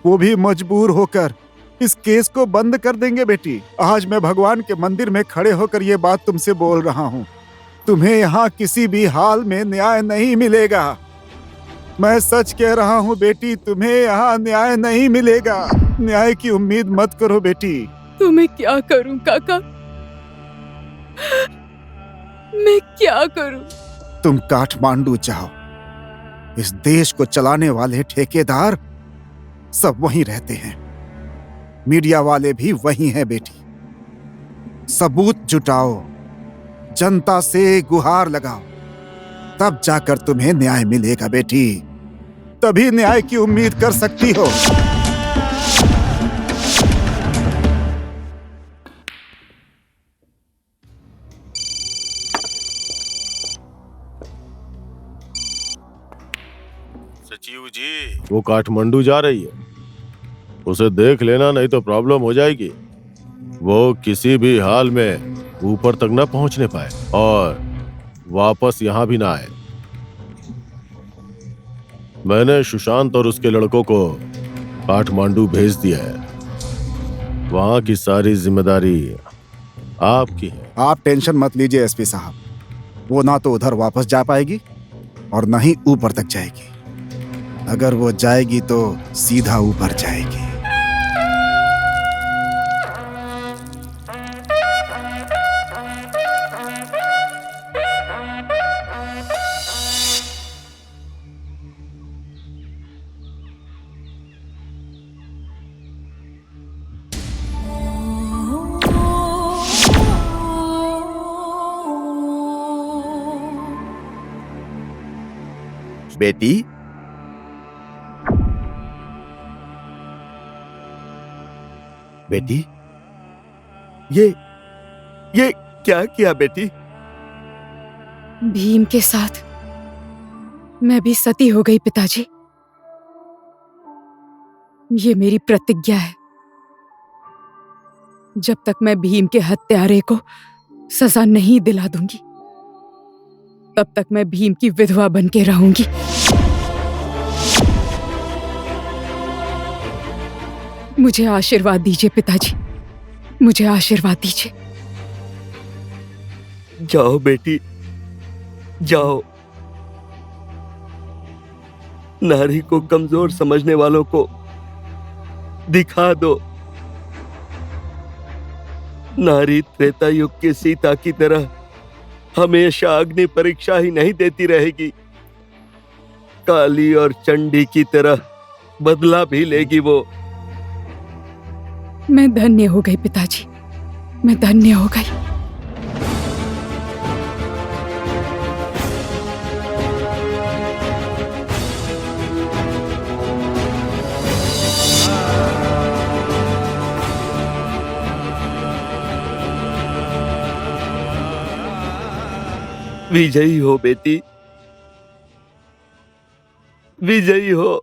वो भी मजबूर होकर इस केस को बंद कर देंगे बेटी। आज मैं भगवान के मंदिर में खड़े होकर ये बात तुमसे बोल रहा हूं। तुम्हें यहाँ किसी भी हाल में न्याय नहीं मिलेगा। मैं सच कह रहा हूँ बेटी, तुम्हें यहाँ न्याय नहीं मिलेगा। न्याय की उम्मीद मत करो बेटी। तो मैं क्या करूं काका? मैं क्या करूं? तुम काठमांडू जाओ। इस देश को चलाने वाले ठेकेदार सब वहीं रहते हैं। मीडिया वाले भी वही हैं बेटी। सबूत जुटाओ, जनता से गुहार लगाओ, तब जाकर तुम्हें न्याय मिलेगा बेटी। तभी न्याय की उम्मीद कर सकती हो। सचिव जी, वो काठमांडू जा रही है, उसे देख लेना, नहीं तो प्रॉब्लम हो जाएगी। वो किसी भी हाल में ऊपर तक न पहुंचने पाए और वापस यहां भी ना आए। मैंने सुशांत और उसके लड़कों को काठमांडू भेज दिया है। वहां की सारी जिम्मेदारी आपकी है। आप टेंशन मत लीजिए एसपी साहब। वो ना तो उधर वापस जा पाएगी और ना ही ऊपर तक जाएगी। अगर वो जाएगी तो सीधा ऊपर जाएगी। बेटी, बेटी, ये क्या किया बेटी? भीम के साथ मैं भी सती हो गई पिताजी। ये मेरी प्रतिज्ञा है। जब तक मैं भीम के हत्यारे को सजा नहीं दिला दूंगी, तब तक मैं भीम की विधवा बन के रहूंगी। मुझे आशीर्वाद दीजिए पिताजी, मुझे आशीर्वाद दीजिए। जाओ बेटी, जाओ। नारी को कमजोर समझने वालों को दिखा दो। नारी त्रेता युग की सीता की तरह हमेशा अग्नि परीक्षा ही नहीं देती रहेगी, काली और चंडी की तरह बदला भी लेगी वो। मैं धन्य हो गई पिताजी, मैं धन्य हो गई। विजयी हो बेटी, विजयी हो।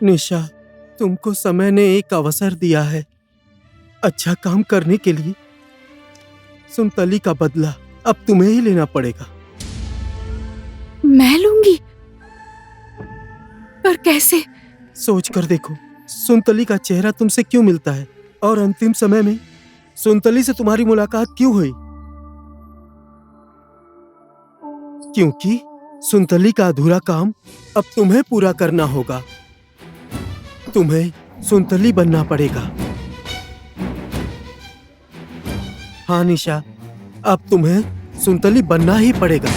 निशा, तुमको समय ने एक अवसर दिया है अच्छा काम करने के लिए। सुनतली का बदला अब तुम्हें ही लेना पड़ेगा। मैं लूंगी? पर कैसे? सोच कर देखो, सुनतली का चेहरा तुमसे क्यों मिलता है और अंतिम समय में सुनतली से तुम्हारी मुलाकात क्यों हुई? क्योंकि सुनतली का अधूरा काम अब तुम्हें पूरा करना होगा। तुम्हें सुनतली बनना पड़ेगा। हाँ निशा, अब तुम्हें सुनतली बनना ही पड़ेगा।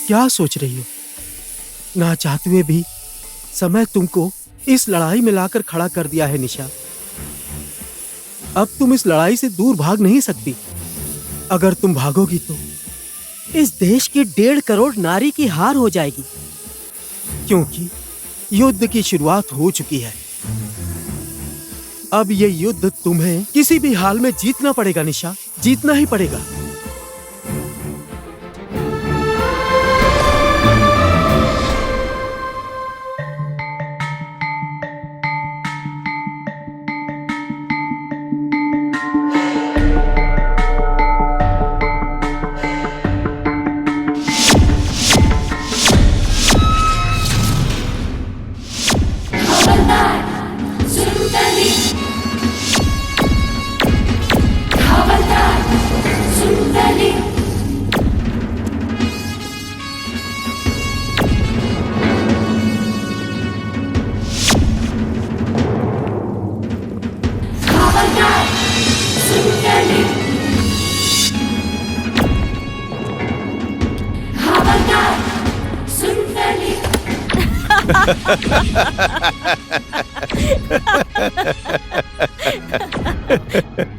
क्या सोच रही हो? ना चाहते हुए भी समय तुमको इस लड़ाई में लाकर खड़ा कर दिया है निशा। अब तुम इस लड़ाई से दूर भाग नहीं सकती। अगर तुम भागोगी तो इस देश की 1.5 करोड़ नारी की हार हो जाएगी, क्योंकि युद्ध की शुरुआत हो चुकी है। अब ये युद्ध तुम्हें किसी भी हाल में जीतना पड़ेगा निशा, जीतना ही पड़ेगा।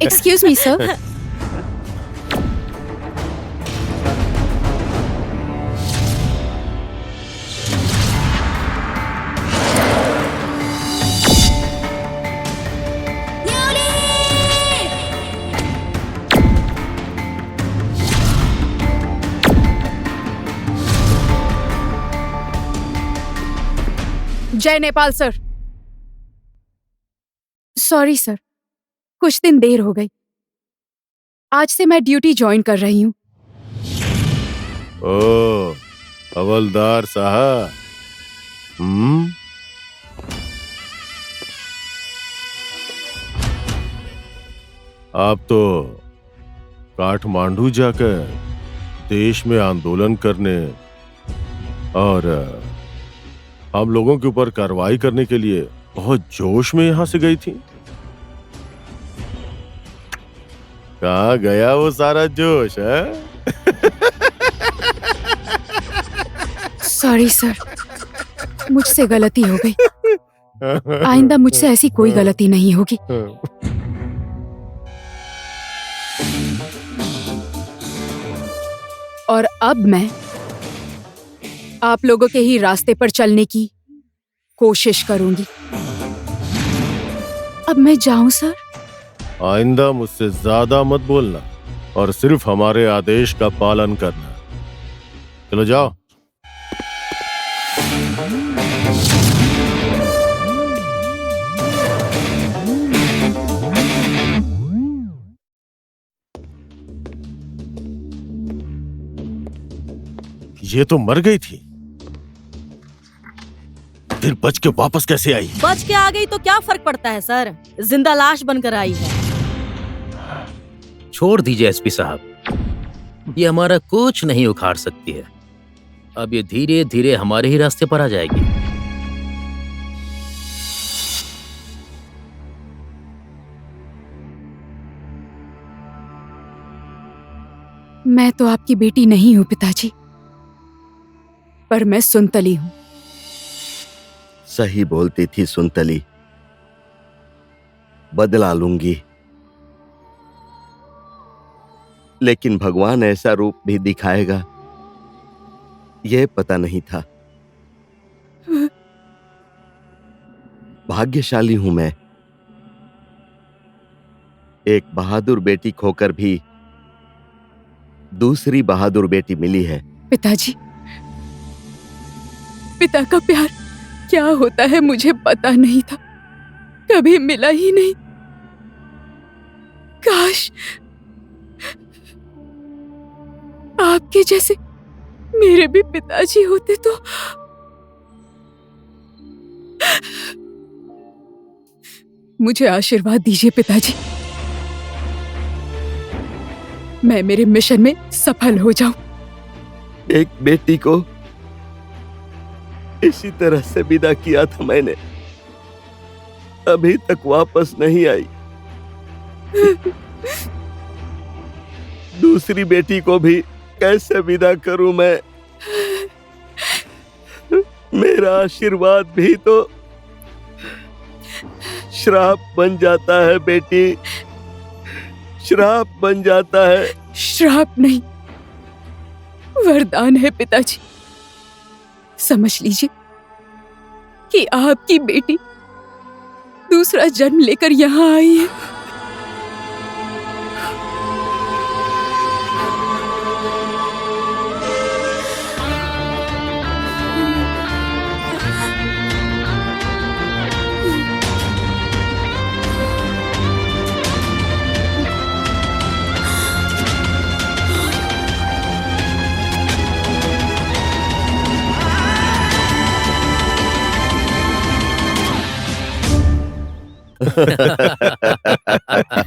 Excuse me, sir. जय नेपाल सर। सॉरी सर, कुछ दिन देर हो गई। आज से मैं ड्यूटी ज्वाइन कर रही हूँ। ओ, हवलदार साहब। आप तो काठमांडू जाकर देश में आंदोलन करने और हम लोगों के ऊपर कार्रवाई करने के लिए बहुत जोश में यहां से गई थी। कहाँ गया वो सारा जोश है? सॉरी सर, मुझसे गलती हो गई। आइंदा मुझसे ऐसी कोई गलती नहीं होगी। और अब मैं आप लोगों के ही रास्ते पर चलने की कोशिश करूंगी। अब मैं जाऊं सर? आइंदा मुझसे ज्यादा मत बोलना और सिर्फ हमारे आदेश का पालन करना। चलो जाओ। ये तो मर गई थी, फिर बच के वापस कैसे आई? बच के आ गई तो क्या फर्क पड़ता है सर, जिंदा लाश बनकर आई है। छोड़ दीजिए एसपी साहब, ये हमारा कुछ नहीं उखाड़ सकती है। अब ये धीरे धीरे हमारे ही रास्ते पर आ जाएगी। मैं तो आपकी बेटी नहीं हूं पिताजी, पर मैं सुनतली हूं। सही बोलती थी सुनतली, बदला लूंगी। लेकिन भगवान ऐसा रूप भी दिखाएगा, यह पता नहीं था। भाग्यशाली हूं मैं, एक बहादुर बेटी खोकर भी दूसरी बहादुर बेटी मिली है। पिताजी, पिता का प्यार क्या होता है मुझे पता नहीं था, कभी मिला ही नहीं। काश आपके जैसे मेरे भी पिताजी होते तो। मुझे आशीर्वाद दीजिए पिताजी, मैं मेरे मिशन में सफल हो जाऊं। एक बेटी को इसी तरह से विदा किया था मैंने, अभी तक वापस नहीं आई। दूसरी बेटी को भी कैसे विदा करूं मैं? मेरा आशीर्वाद भी तो श्राप बन जाता है बेटी, श्राप बन जाता है। श्राप नहीं, वरदान है पिताजी। समझ लीजिए कि आपकी बेटी दूसरा जन्म लेकर यहाँ आई है।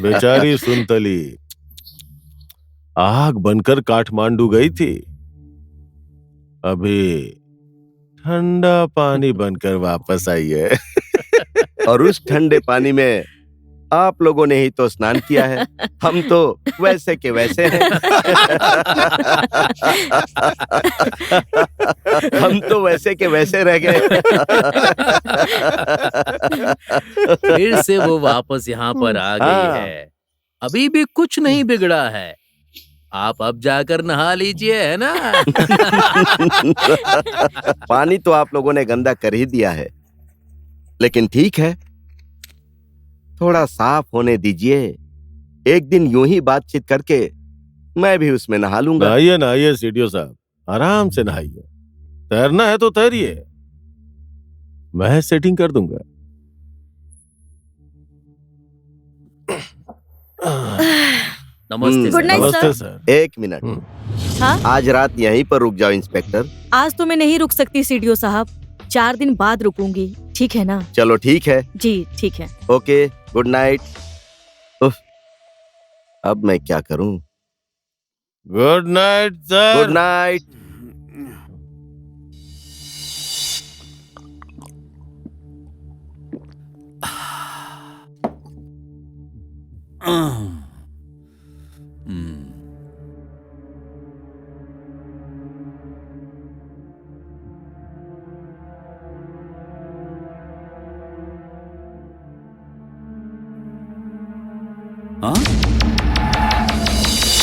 बेचारी सुनतली आग बनकर काठमांडू गई थी, अभी ठंडा पानी बनकर वापस आई है। और उस ठंडे पानी में आप लोगों ने ही तो स्नान किया है, हम तो वैसे के वैसे हैं। हम तो वैसे के वैसे रह गए। फिर से वो वापस यहाँ पर आ गई है। अभी भी कुछ नहीं बिगड़ा है। आप अब जाकर नहा लीजिए, है ना? पानी तो आप लोगों ने गंदा कर ही दिया है, लेकिन ठीक है, थोड़ा साफ होने दीजिए। एक दिन यूं ही बातचीत करके मैं भी उसमें नहा लूंगा। नहाइए नहाइए सीडीओ साहब, आराम से नहाइए। तैरना है तो तैरिए, मैं सेटिंग कर दूंगा। नमस्ते गुड नाइट नमस्ते सर। सर। एक मिनट। हाँ? आज रात यहीं पर रुक जाओ इंस्पेक्टर। आज तो मैं नहीं रुक सकती सीडीओ साहब, 4 दिन बाद रुकूंगी, ठीक है ना? चलो ठीक है। जी ठीक है। Okay, good night. उफ, अब मैं क्या करूं? Good night sir. Good night.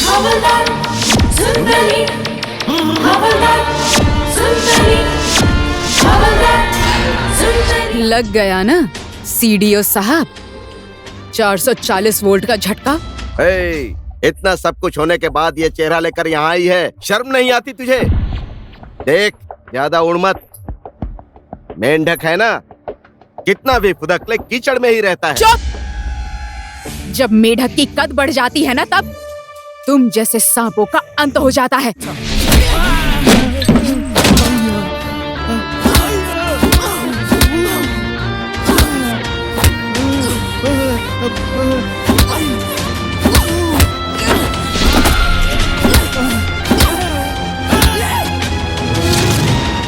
हवलदार सुंदरी, हवलदार सुंदरी, हवलदार सुंदरी। लग गया ना सीडीओ साहब, 440 वोल्ट का झटका। ए, इतना सब कुछ होने के बाद ये चेहरा लेकर यहाँ आई है, शर्म नहीं आती तुझे? देख, ज्यादा उड़ मत। मेंढक है ना, कितना भी फुदक ले कीचड़ में ही रहता है। चुप! जब मेढक की कद बढ़ जाती है ना, तब तुम जैसे सांपों का अंत हो जाता है।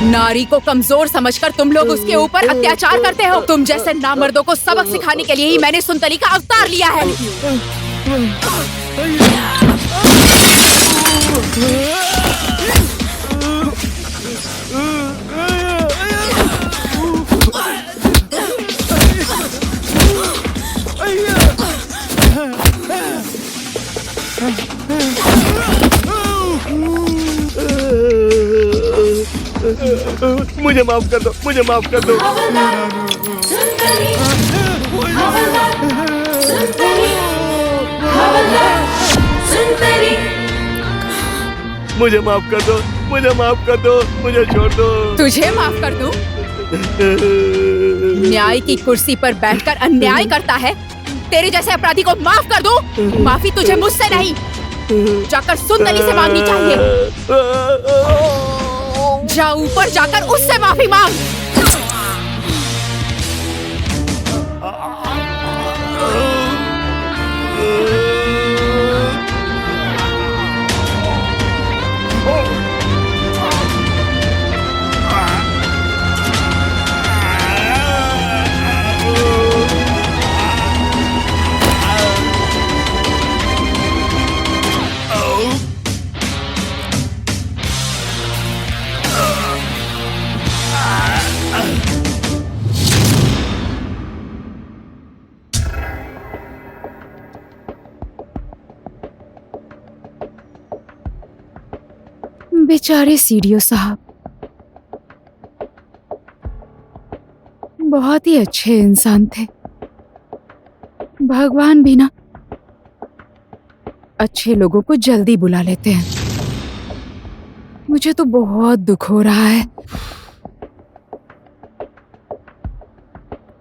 नारी को कमजोर समझकर तुम लोग उसके ऊपर अत्याचार करते हो। तुम जैसे नामर्दों को सबक सिखाने के लिए ही मैंने सुंदरी का अवतार लिया है। मुझे माफ कर दो, मुझे माफ कर दो। हवलदार सुंदरी, हवलदार सुंदरी, हवलदार सुंदरी। मुझे माफ कर दो, मुझे माफ कर दो, मुझे छोड़ दो। तुझे माफ कर दूं? न्याय की कुर्सी पर बैठकर अन्याय करता है, तेरे जैसे अपराधी को माफ कर दूं? माफी तुझे मुझसे नहीं, जाकर सुंदरी से मांगनी चाहिए। जा ऊपर जाकर उससे माफी मांग। बेचारे सीडीओ साहब, बहुत ही अच्छे इंसान थे। भगवान भी ना अच्छे लोगों को जल्दी बुला लेते हैं। मुझे तो बहुत दुख हो रहा है।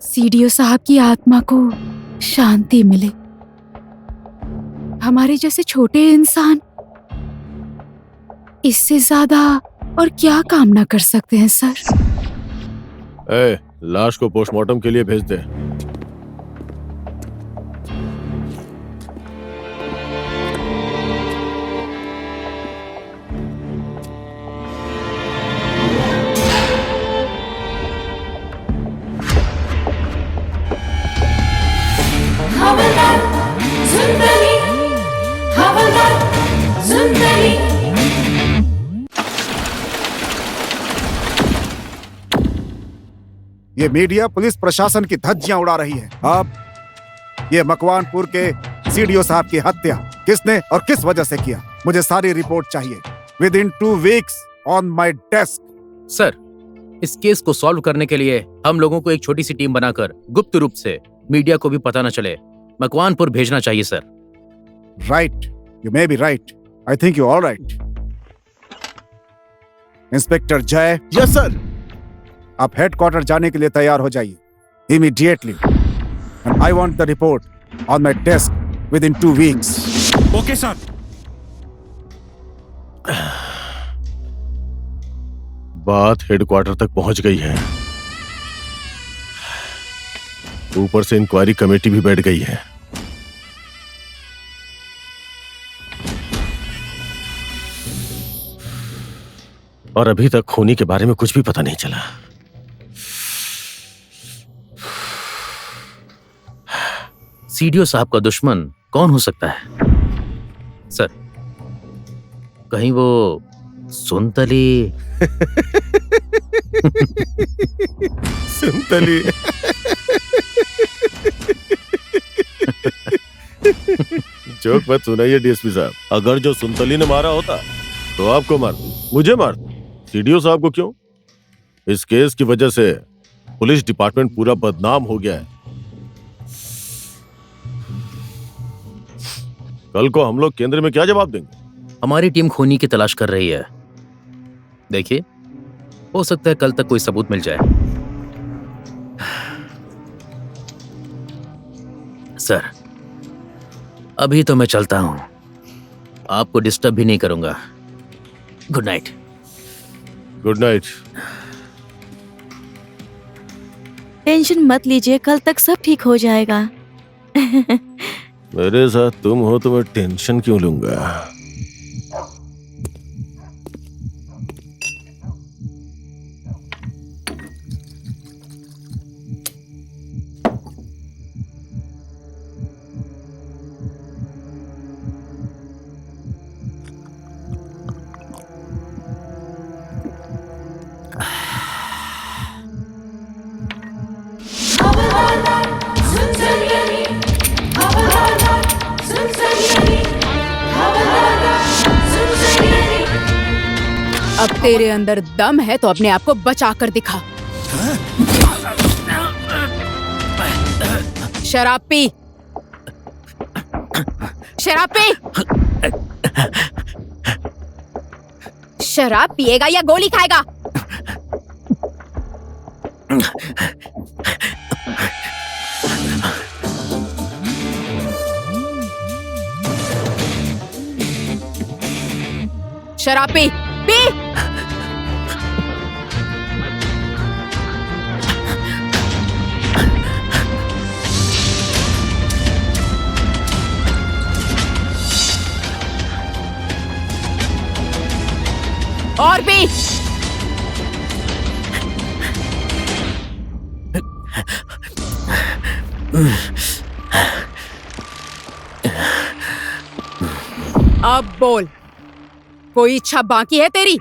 सीडीओ साहब की आत्मा को शांति मिले। हमारे जैसे छोटे इंसान इससे ज्यादा और क्या कामना कर सकते हैं सर? ए, लाश को पोस्टमार्टम के लिए भेज दे। हवलदार सुंदरी, हवलदार सुंदरी। ये मीडिया पुलिस प्रशासन की धज्जियां उड़ा रही है। अब ये मकवानपुर के सीडीओ साहब की हत्या किसने और किस वजह से किया, मुझे सारी रिपोर्ट चाहिए with in 2 weeks on my desk. Sir, इस केस को सॉल्व करने के लिए हम लोगों को एक छोटी सी टीम बनाकर गुप्त रूप से मीडिया को भी पता न चले मकवानपुर भेजना चाहिए sir. Right, you may be right. I think you all right. Inspector Jay. Yes sir. आप हेडक्वार्टर जाने के लिए तैयार हो जाइए immediately. And I want the report on my desk within 2 weeks. Okay sir. बात हेडक्वार्टर तक पहुंच गई है। ऊपर से इंक्वायरी कमेटी भी बैठ गई है। और अभी तक खूनी के बारे में कुछ भी पता नहीं चला। सीडीओ साहब का दुश्मन कौन हो सकता है? सर, कहीं वो सुनतली? सुनतली? जोक मत सुनाइए डीएसपी साहब। अगर जो सुनतली ने मारा होता तो आपको मार, मुझे मार, सीडीओ साहब को क्यों? इस केस की वजह से पुलिस डिपार्टमेंट पूरा बदनाम हो गया है। कल को हम लोग केंद्र में क्या जवाब देंगे? हमारी टीम खूनी की तलाश कर रही है। देखिए, हो सकता है कल तक कोई सबूत मिल जाए। सर, अभी तो मैं चलता हूं, आपको डिस्टर्ब भी नहीं करूंगा। Good night. Good night. Tension मत लीजिए, कल तक सब ठीक हो जाएगा। मेरे साथ तुम हो तो मैं टेंशन क्यों लूंगा? अब तेरे अंदर दम है तो अपने आप को बचा कर दिखा। शराब पी, शराब पी। शराब पिएगा या गोली खाएगा? शराब पी, पी। और भी। अब बोल, कोई इच्छा बाकी है तेरी?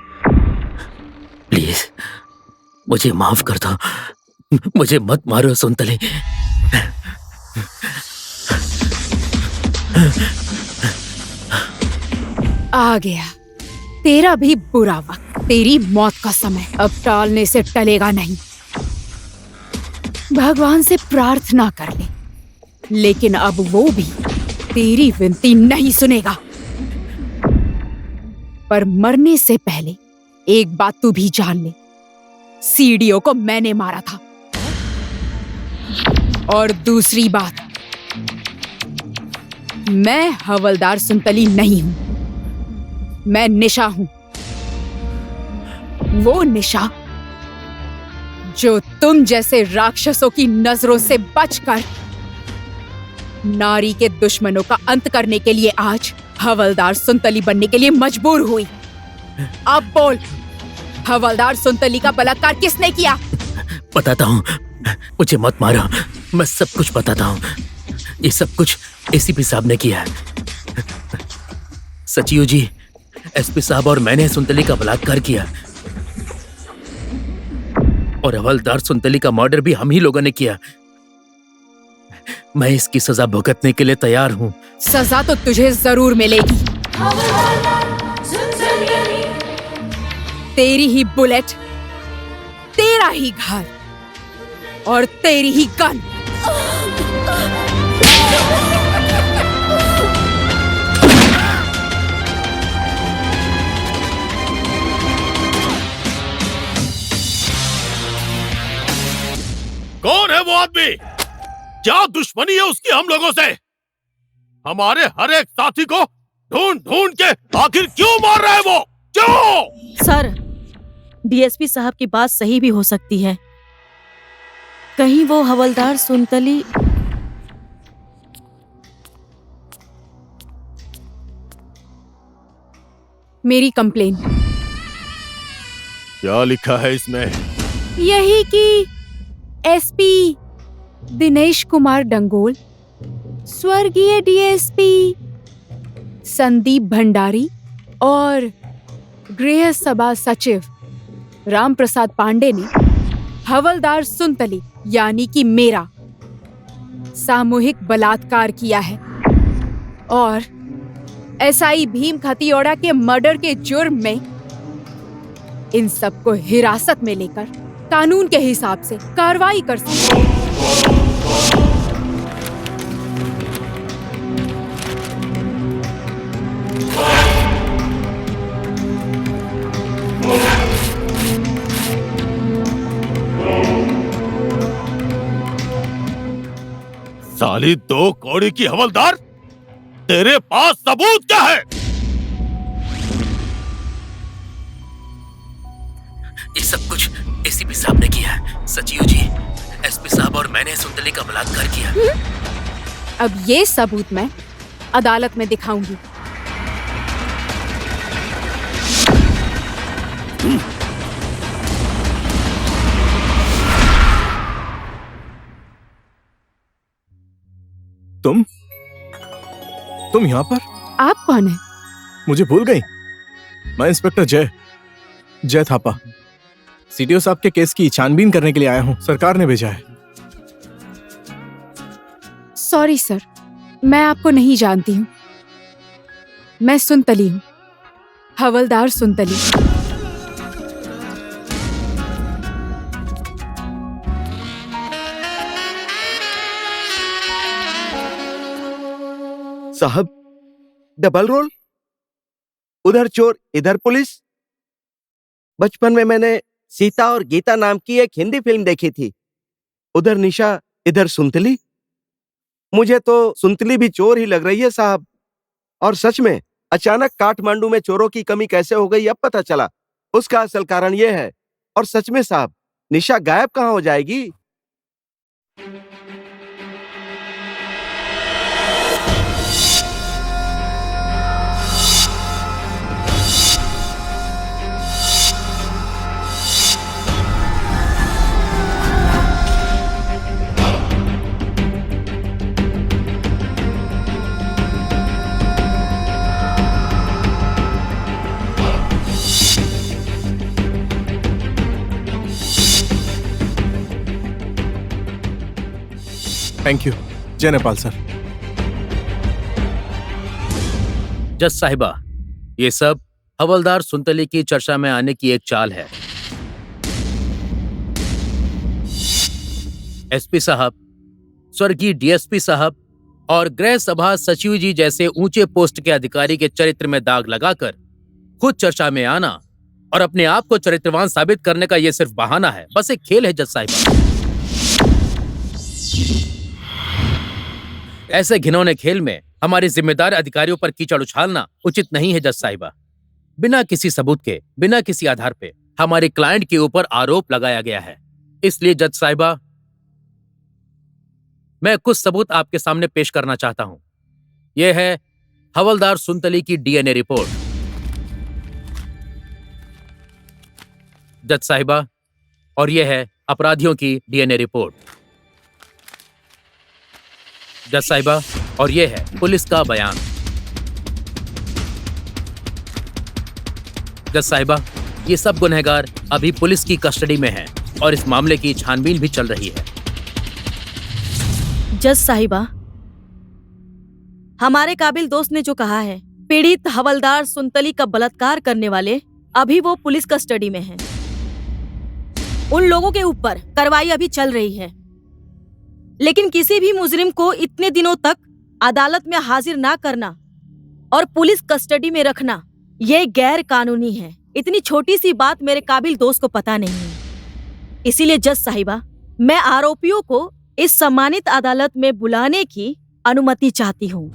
प्लीज मुझे माफ कर दो, मुझे मत मारो सुनतली। आ गया तेरा भी बुरा वक्त, तेरी मौत का समय। अब टालने से टलेगा नहीं। भगवान से प्रार्थना कर ले, लेकिन अब वो भी तेरी विनती नहीं सुनेगा। पर मरने से पहले एक बात तू भी जान ले, सीडीओ को मैंने मारा था। और दूसरी बात, मैं हवलदार सुनतली नहीं हूं, मैं निशा हूं। वो निशा जो तुम जैसे राक्षसों की नजरों से बचकर नारी के दुश्मनों का अंत करने के लिए आज हवलदार सुनतली बनने के लिए मजबूर हुई। अब बोल, हवलदार सुनतली का बलात्कार किसने किया? बताता हूँ, मुझे मत मारो, मैं सब कुछ बताता हूँ। ये सब कुछ एसीपी साहब ने किया है। सचिव जी, एसपी साहब और मैंने सुनतली का बलात्कार किया, और हवलदार सुनतली का मर्डर भी हम ही लोगों ने किया। मैं इसकी सजा भुगतने के लिए तैयार हूँ। सजा तो तुझे जरूर मिलेगी। तेरी ही बुलेट, तेरा ही घर और तेरी ही गन। कौन है वो आदमी? क्या दुश्मनी है उसकी हम लोगों से? हमारे हर एक साथी को ढूंढ ढूंढ के आखिर क्यों मार रहे हैं वो? क्यों? सर, डीएसपी साहब की बात सही भी हो सकती है। कहीं वो हवलदार सुनतली मेरी कंप्लेन क्या लिखा है इसमें? यही कि एसपी दिनेश कुमार डंगोल, स्वर्गीय डीएसपी संदीप भंडारी और गृह सभा सचिव राम प्रसाद पांडे ने हवलदार सुनतली यानी कि मेरा सामूहिक बलात्कार किया है और एसआई भीम खतियोड़ा के मर्डर के जुर्म में इन सबको हिरासत में लेकर कानून के हिसाब से कार्रवाई कर सकते हैं। साली दो कौड़ी की हवलदार, तेरे पास सबूत क्या है? ये सब कुछ एसीपी साहब ने किया है। सचिव जी, एसपी साहब और मैंने सुनतली का बलात्कार किया। अब ये सबूत मैं अदालत में दिखाऊंगी। तुम यहाँ पर? आप कौन है? मुझे भूल गई? मैं इंस्पेक्टर जय थापा, सीडीओ साहब के केस की छानबीन करने के लिए आया हूँ। सरकार ने भेजा है। सॉरी सर, मैं आपको नहीं जानती हूँ। मैं सुनतली हूँ, हवलदार सुनतली। साहब, डबल रोल, उधर चोर इधर पुलिस। बचपन में मैंने सीता और गीता नाम की एक हिंदी फिल्म देखी थी। उधर निशा इधर सुनतली। मुझे तो सुनतली भी चोर ही लग रही है साहब। और सच में अचानक काठमांडू में चोरों की कमी कैसे हो गई अब पता चला। उसका असल कारण यह है। और सच में साहब, निशा गायब कहाँ हो जाएगी? थैंक यू जय नेपाल सर। जज साहिबा, ये सब हवलदार सुनतली की चर्चा में आने की एक चाल है। एसपी साहब, स्वर्गीय डीएसपी साहब और गृह सभा सचिव जी जैसे ऊंचे पोस्ट के अधिकारी के चरित्र में दाग लगाकर खुद चर्चा में आना और अपने आप को चरित्रवान साबित करने का यह सिर्फ बहाना है, बस एक खेल है जज साहिबा। ऐसे घिनौने खेल में हमारे जिम्मेदार अधिकारियों पर कीचड़ उछालना उचित नहीं है जज साहिबा। बिना किसी सबूत के, बिना किसी आधार पे हमारे क्लाइंट के ऊपर आरोप लगाया गया है। इसलिए जज साहिबा, मैं कुछ सबूत आपके सामने पेश करना चाहता हूं। यह है हवलदार सुनतली की डीएनए रिपोर्ट। जज साहिबा, और यह है अपराधियों की डीएनए रिपोर्ट। जज साहिबा, और यह है पुलिस का बयान। जज साहिबा, ये सब गुनहगार अभी पुलिस की कस्टडी में हैं और इस मामले की छानबीन भी चल रही है। जज साहिबा, हमारे काबिल दोस्त ने जो कहा है, पीड़ित हवलदार सुनतली का बलात्कार करने वाले अभी वो पुलिस कस्टडी में हैं। उन लोगों के ऊपर कार्रवाई अभी चल रही है, लेकिन किसी भी मुजरिम को इतने दिनों तक अदालत में हाजिर ना करना और पुलिस कस्टडी में रखना, ये गैर कानूनी है। इतनी छोटी सी बात मेरे काबिल दोस्त को पता नहीं है। इसीलिए जज साहिबा, मैं आरोपियों को इस सम्मानित अदालत में बुलाने की अनुमति चाहती हूँ।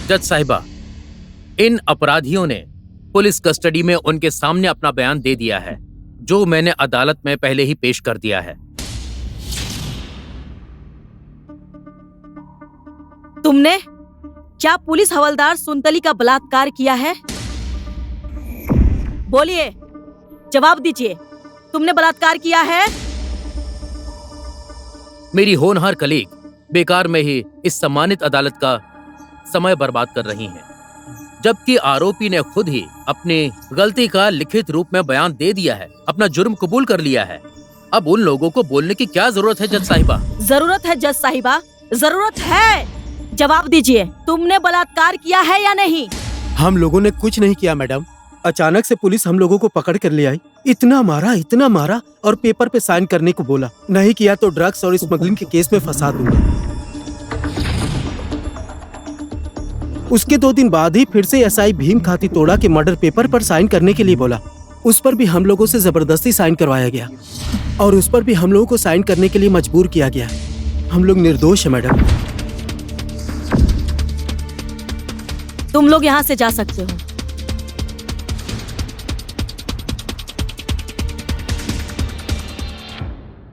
जज साहिबा, इन अपराधियों ने पुलिस कस्टडी में उनके सामने अपना बयान दे दिया है, जो मैंने अदालत में पहले ही पेश कर दिया है। तुमने क्या पुलिस हवलदार सुनतली का बलात्कार किया है? बोलिए, जवाब दीजिए, तुमने बलात्कार किया है? मेरी होनहार कलीग बेकार में ही इस सम्मानित अदालत का समय बर्बाद कर रही हैं, जबकि आरोपी ने खुद ही अपनी गलती का लिखित रूप में बयान दे दिया है, अपना जुर्म कबूल कर लिया है। अब उन लोगों को बोलने की क्या जरूरत है जज साहिबा? जरूरत है जज साहिबा, जरूरत है। जवाब दीजिए, तुमने बलात्कार किया है या नहीं? हम लोगों ने कुछ नहीं किया मैडम। अचानक से पुलिस हम लोगों को पकड़ कर ले आई, इतना मारा और पेपर पे साइन करने को बोला। नहीं किया तो ड्रग्स और स्मगलिंग के केस में फंसा दूंगा। उसके 2 दिन बाद ही फिर से एसआई भीम खाती तोड़ा के मर्डर पेपर पर साइन करने के लिए बोला। उस पर भी हम लोगों से जबरदस्ती साइन करवाया गया और उस पर भी हम लोगों को साइन करने के लिए मजबूर किया गया। हम लोग निर्दोष है मैडम। तुम लोग यहाँ से जा सकते हो।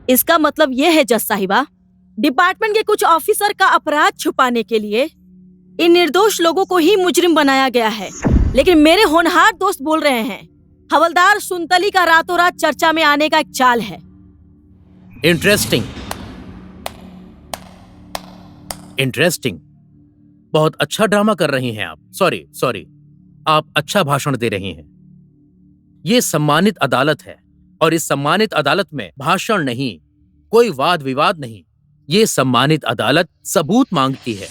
इसका मतलब यह है जज साहिबा, डिपार्टमेंट के कुछ ऑफिसर का अपराध छुपाने के लिए इन निर्दोष लोगों को ही मुजरिम बनाया गया है। लेकिन मेरे होनहार दोस्त बोल रहे हैं हवलदार सुनतली का रातों रात चर्चा में आने का एक चाल है। इंटरेस्टिंग। बहुत अच्छा ड्रामा कर रही हैं आप। सॉरी, आप अच्छा भाषण दे रही हैं। ये सम्मानित अदालत है और इस सम्मानित अदालत में भाषण नहीं, कोई वाद विवाद नहीं। ये सम्मानित अदालत सबूत मांगती है।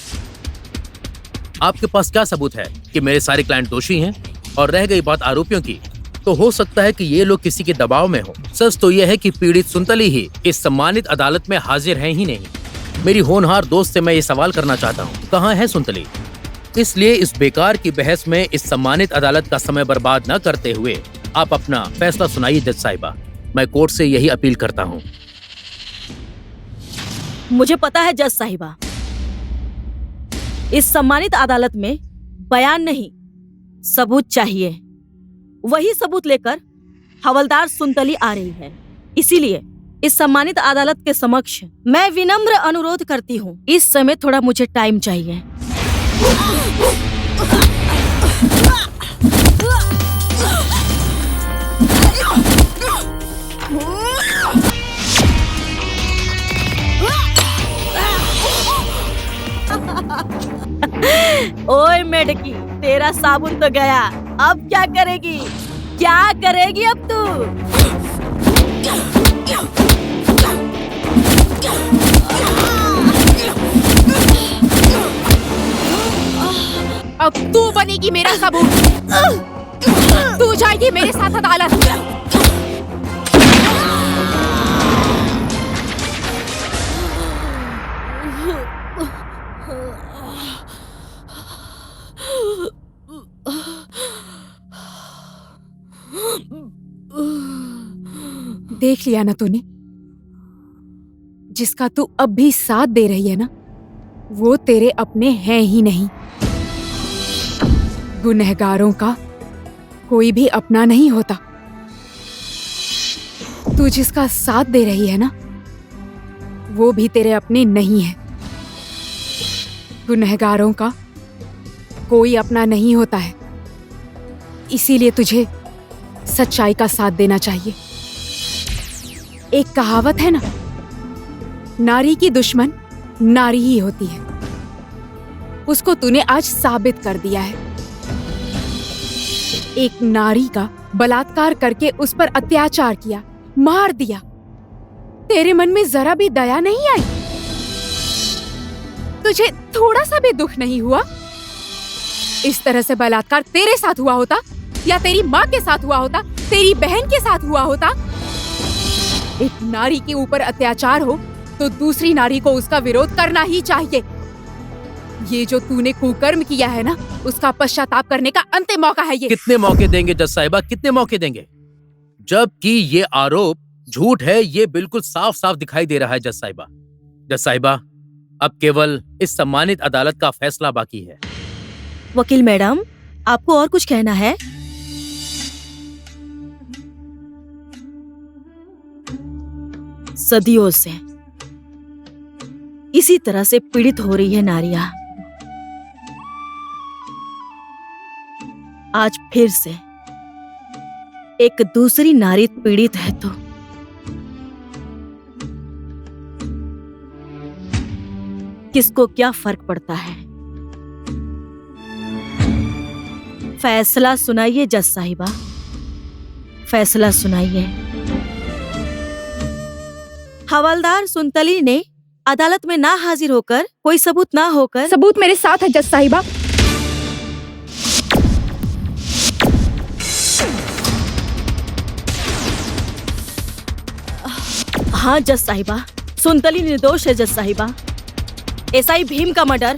आपके पास क्या सबूत है कि मेरे सारे क्लाइंट दोषी हैं? और रह गई बात आरोपियों की, तो हो सकता है कि ये लोग किसी के दबाव में हो। सच तो यह है कि पीड़ित सुनतली ही इस सम्मानित अदालत में हाजिर है ही नहीं। मेरी होनहार दोस्त से मैं ये सवाल करना चाहता हूँ, कहाँ है सुनतली? इसलिए इस बेकार की बहस में इस सम्मानित अदालत का समय बर्बाद न करते हुए आप अपना फैसला सुनाइए जज साहिबा। मैं कोर्ट से यही अपील करता हूँ। मुझे पता है जज साहिबा, इस सम्मानित अदालत में बयान नहीं, सबूत चाहिए। वही सबूत लेकर हवलदार सुनतली आ रही है। इसीलिए इस सम्मानित अदालत के समक्ष मैं विनम्र अनुरोध करती हूँ, इस समय थोड़ा मुझे टाइम चाहिए। ओए मेढकी, तेरा साबुन तो गया, अब क्या करेगी? क्या करेगी अब तू? अब तू बनेगी मेरा साबुन। तू जाएगी मेरे साथ अदालत। देख लिया ना तूने, जिसका तू अब भी साथ दे रही है ना, वो तेरे अपने हैं ही नहीं। गुनहगारों का कोई भी अपना नहीं होता। तू जिसका साथ दे रही है ना, वो भी तेरे अपने नहीं है। गुनहगारों का कोई अपना नहीं होता है। इसीलिए तुझे सच्चाई का साथ देना चाहिए। एक कहावत है ना, नारी की दुश्मन नारी ही होती है। उसको तूने आज साबित कर दिया है। एक नारी का बलात्कार करके उस पर अत्याचार किया, मार दिया। तेरे मन में जरा भी दया नहीं आई? तुझे थोड़ा सा भी दुख नहीं हुआ? इस तरह से बलात्कार तेरे साथ हुआ होता या तेरी माँ के साथ हुआ होता, तेरी बहन के साथ हुआ होता, एक नारी के ऊपर अत्याचार हो तो दूसरी नारी को उसका विरोध करना ही चाहिए। ये जो तूने कुकर्म किया है ना, उसका पश्चाताप करने का अंतिम मौका है ये। कितने मौके देंगे जज साहिबा, कितने मौके देंगे? जबकि ये आरोप झूठ है, ये बिल्कुल साफ साफ दिखाई दे रहा है जज साहिबा। जज साहिबा, अब केवल इस सम्मानित अदालत का फैसला बाकी है। वकील मैडम, आपको और कुछ कहना है? सदियों से इसी तरह से पीड़ित हो रही है नारियां। आज फिर से एक दूसरी नारी पीड़ित है तो किसको क्या फर्क पड़ता है? फैसला सुनाइए जज साहिबा, फैसला सुनाइए। हवलदार सुनतली ने अदालत में ना हाजिर होकर, कोई सबूत ना होकर। सबूत मेरे साथ है जज साहिबा। हाँ जज साहिबा, सुनतली निर्दोष है जज साहिबा। एसआई भीम का मर्डर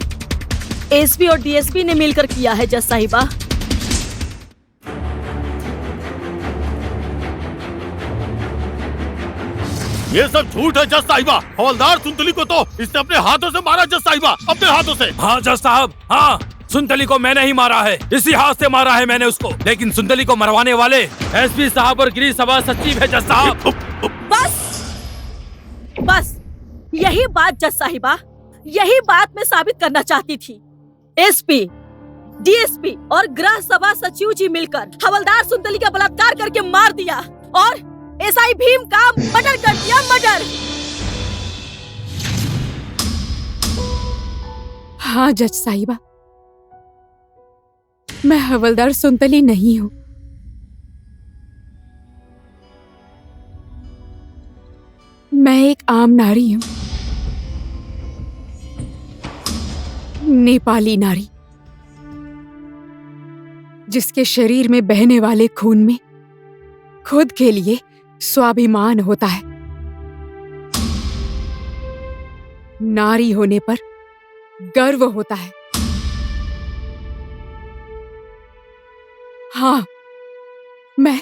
एसपी और डीएसपी ने मिलकर किया है जज साहिबा। ये सब झूठ है जज साहिबा। हवलदार सुनतली को तो इसने अपने हाथों से मारा जज साहिबा, अपने हाथों से। हाँ जज साहब, हाँ, सुनतली को मैंने ही मारा है, इसी हाथ से मारा है मैंने उसको। लेकिन सुनतली को मरवाने वाले एसपी साहब और गिरी सभा सचिव है जज साहब। बस बस, यही बात जज साहिबा, यही बात मैं साबित करना चाहती थी। एसपी, डीएसपी और गृह सभा सचिव जी मिलकर हवलदार सुनतली का बलात्कार करके मार दिया और एसआई भीम का मर्डर कर दिया, मर्डर। हाँ जज साहिबा, मैं हवलदार सुनतली नहीं हूँ। मैं एक आम नारी हूँ, नेपाली नारी, जिसके शरीर में बहने वाले खून में खुद के लिए स्वाभिमान होता है। नारी होने पर गर्व होता है। हाँ, मैं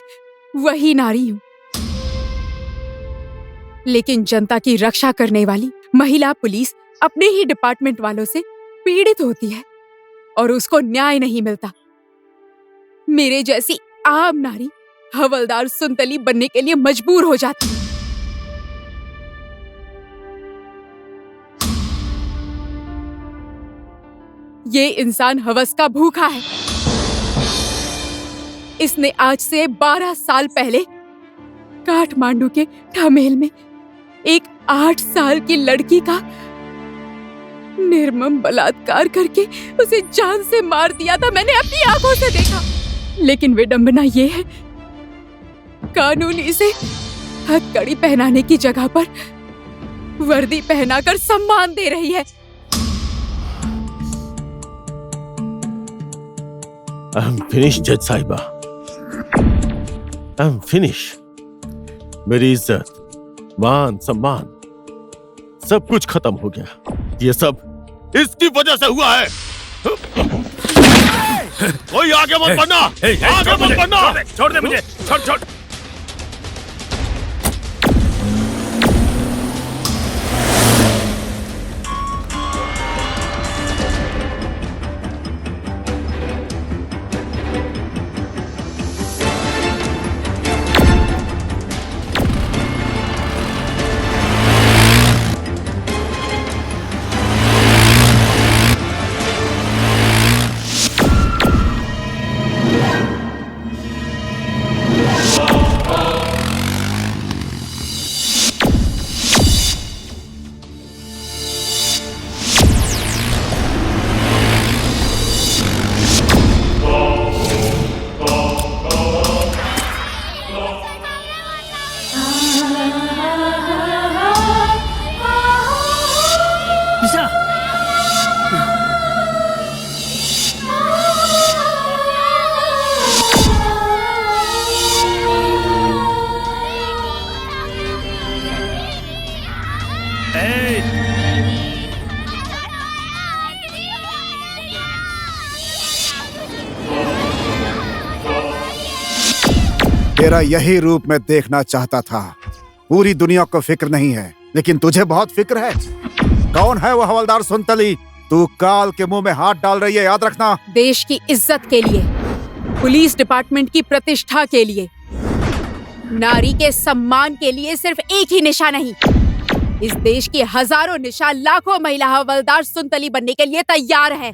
वही नारी हूं। लेकिन जनता की रक्षा करने वाली महिला पुलिस अपने ही डिपार्टमेंट वालों से पीड़ित होती है और उसको न्याय नहीं मिलता। मेरे जैसी आम नारी हवलदार सुनतली बनने के लिए मजबूर हो जाती है। ये इंसान हवस का भूखा है। इसने आज से 12 साल पहले काठमांडू के ठमेल में एक 8 साल की लड़की का निर्मम बलात्कार करके उसे जान से मार दिया था। मैंने अपनी आंखों से देखा। लेकिन विडंबना ये है, कानून इसे हथकड़ी पहनाने की जगह पर वर्दी पहनाकर सम्मान दे रही है। I'm finished, जज साहिबा। I'm finished। मेरी इज्जत, मान, सम्मान सब कुछ खत्म हो गया। ये सब इसकी वजह से हुआ है। कोई आगे मत बढ़ना, आगे मत बढ़ना। छोड़ दे मुझे, छोड़ छोड़। तेरा यही रूप मैं देखना चाहता था। पूरी दुनिया को फिक्र नहीं है, लेकिन तुझे बहुत फिक्र है। कौन है वो हवलदार सुनतली? तू काल के मुंह में हाथ डाल रही है, याद रखना। देश की इज्जत के लिए, पुलिस डिपार्टमेंट की प्रतिष्ठा के लिए, नारी के सम्मान के लिए सिर्फ एक ही निशा नहीं, इस देश की हजारों निशा, लाखों महिला हवलदार सुनतली बनने के लिए तैयार है।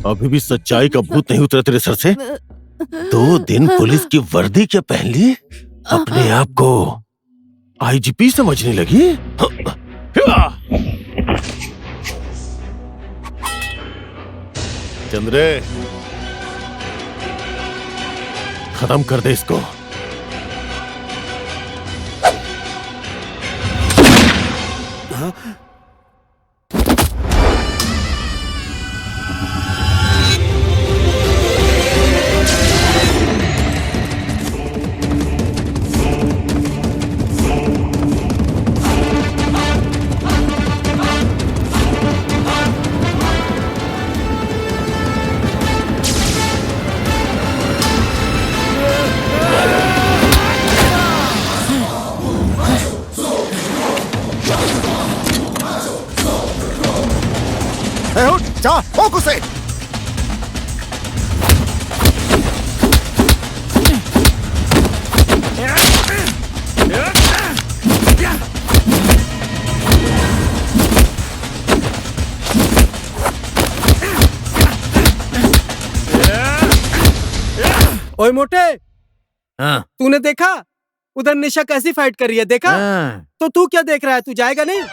अभी भी सच्चाई का भूत नहीं उतरा तेरे सर से? 2 दिन पुलिस की वर्दी क्या पहन ली? अपने आप को आईजीपी समझने लगी? चंद्रे, खत्म कर दे इसको। जा, ठोक उसे। ओए मोटे, हाँ। तूने देखा उधर निशा कैसी फाइट कर रही है? देखा? हाँ। तो तू क्या देख रहा है? तू जाएगा नहीं?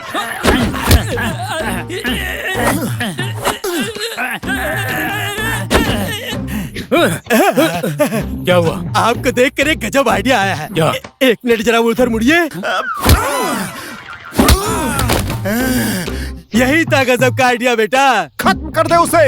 क्या हुआ? आपको देख कर एक गजब आइडिया आया है। क्या? एक मिनट जरा उधर मुड़िए। यही था गजब का आइडिया बेटा। खत्म कर दे उसे।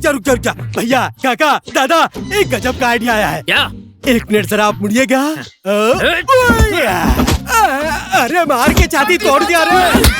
रुक जा भैया, काका, दादा, एक गजब का आइडिया आया है। क्या? एक मिनट जरा आप मुड़िएगा। अरे मार के छाती तोड़ दिया रे।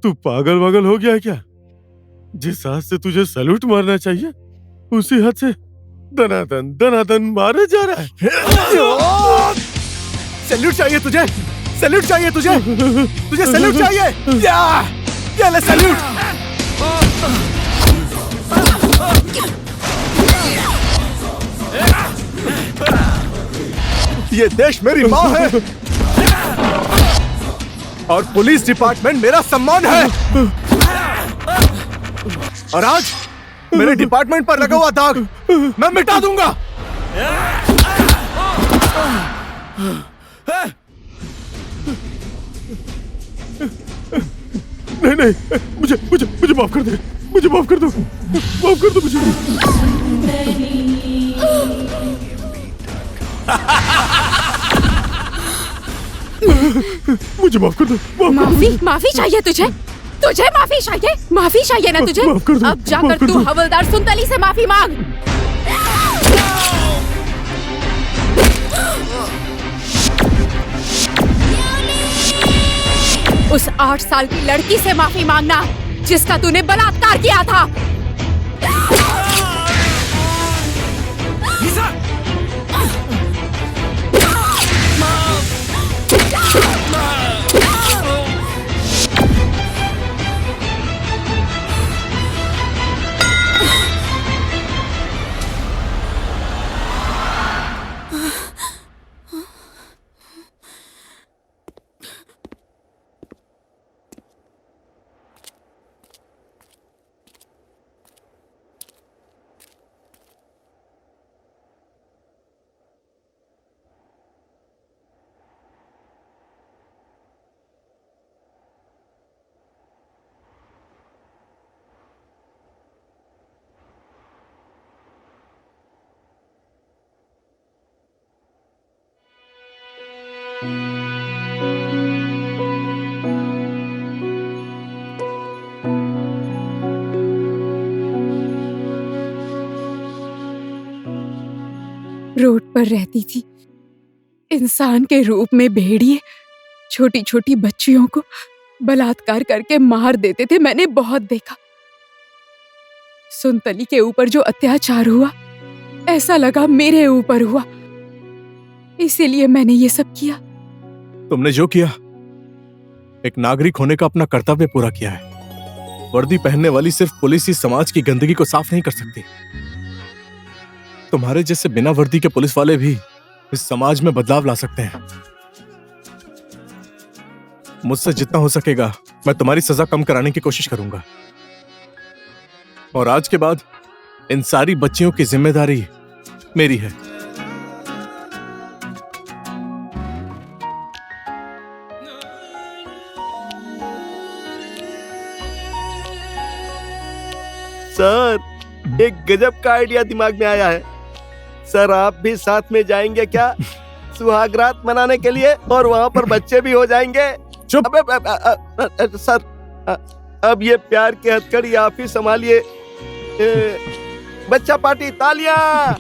तू पागल वागल हो गया है क्या? जिस हाथ से तुझे सैल्यूट मारना चाहिए उसी हाथ से दनादन मारे जा रहा है। सैल्यूट चाहिए तुझे? सैल्यूट चाहिए तुझे? तुझे सैल्यूट चाहिए? ये ले सैल्यूट। ये देश मेरी माँ है और पुलिस डिपार्टमेंट मेरा सम्मान है। और आज मेरे डिपार्टमेंट पर लगा हुआ दाग मैं मिटा दूंगा। नहीं, मुझे माफ कर दे, मुझे माफ कर दो मुझे। मुझे माफ कर दो। माफी चाहिए तुझे माफी चाहिए ना तुझे? माफ कर दो, अब जाकर तू हवलदार सुनतली से माफी मांग। उस 8 साल की लड़की से माफी मांगना जिसका तूने बलात्कार किया था। रोड पर रहती थी, इंसान के रूप में भेड़िए छोटी छोटी बच्चियों को बलात्कार करके मार देते थे। मैंने बहुत देखा। सुनतली के ऊपर जो अत्याचार हुआ, ऐसा लगा मेरे ऊपर हुआ, इसीलिए मैंने ये सब किया। तुमने जो किया, एक नागरिक होने का अपना कर्तव्य पूरा किया है। वर्दी पहनने वाली सिर्फ पुलिस ही समाज की गंदगी को साफ नहीं कर सकती। तुम्हारे जैसे बिना वर्दी के पुलिस वाले भी इस समाज में बदलाव ला सकते हैं। मुझसे जितना हो सकेगा मैं तुम्हारी सजा कम कराने की कोशिश करूंगा। और आज के बाद इन सारी बच्चियों की जिम्मेदारी मेरी है। सर, एक गजब का आइडिया दिमाग में आया है। सर, आप भी साथ में जाएंगे क्या सुहाग रात मनाने के लिए? और वहाँ पर बच्चे भी हो जाएंगे। चुप। सर, अब ये प्यार की हथकड़ी आप ही संभालिए। बच्चा पार्टी, तालियां।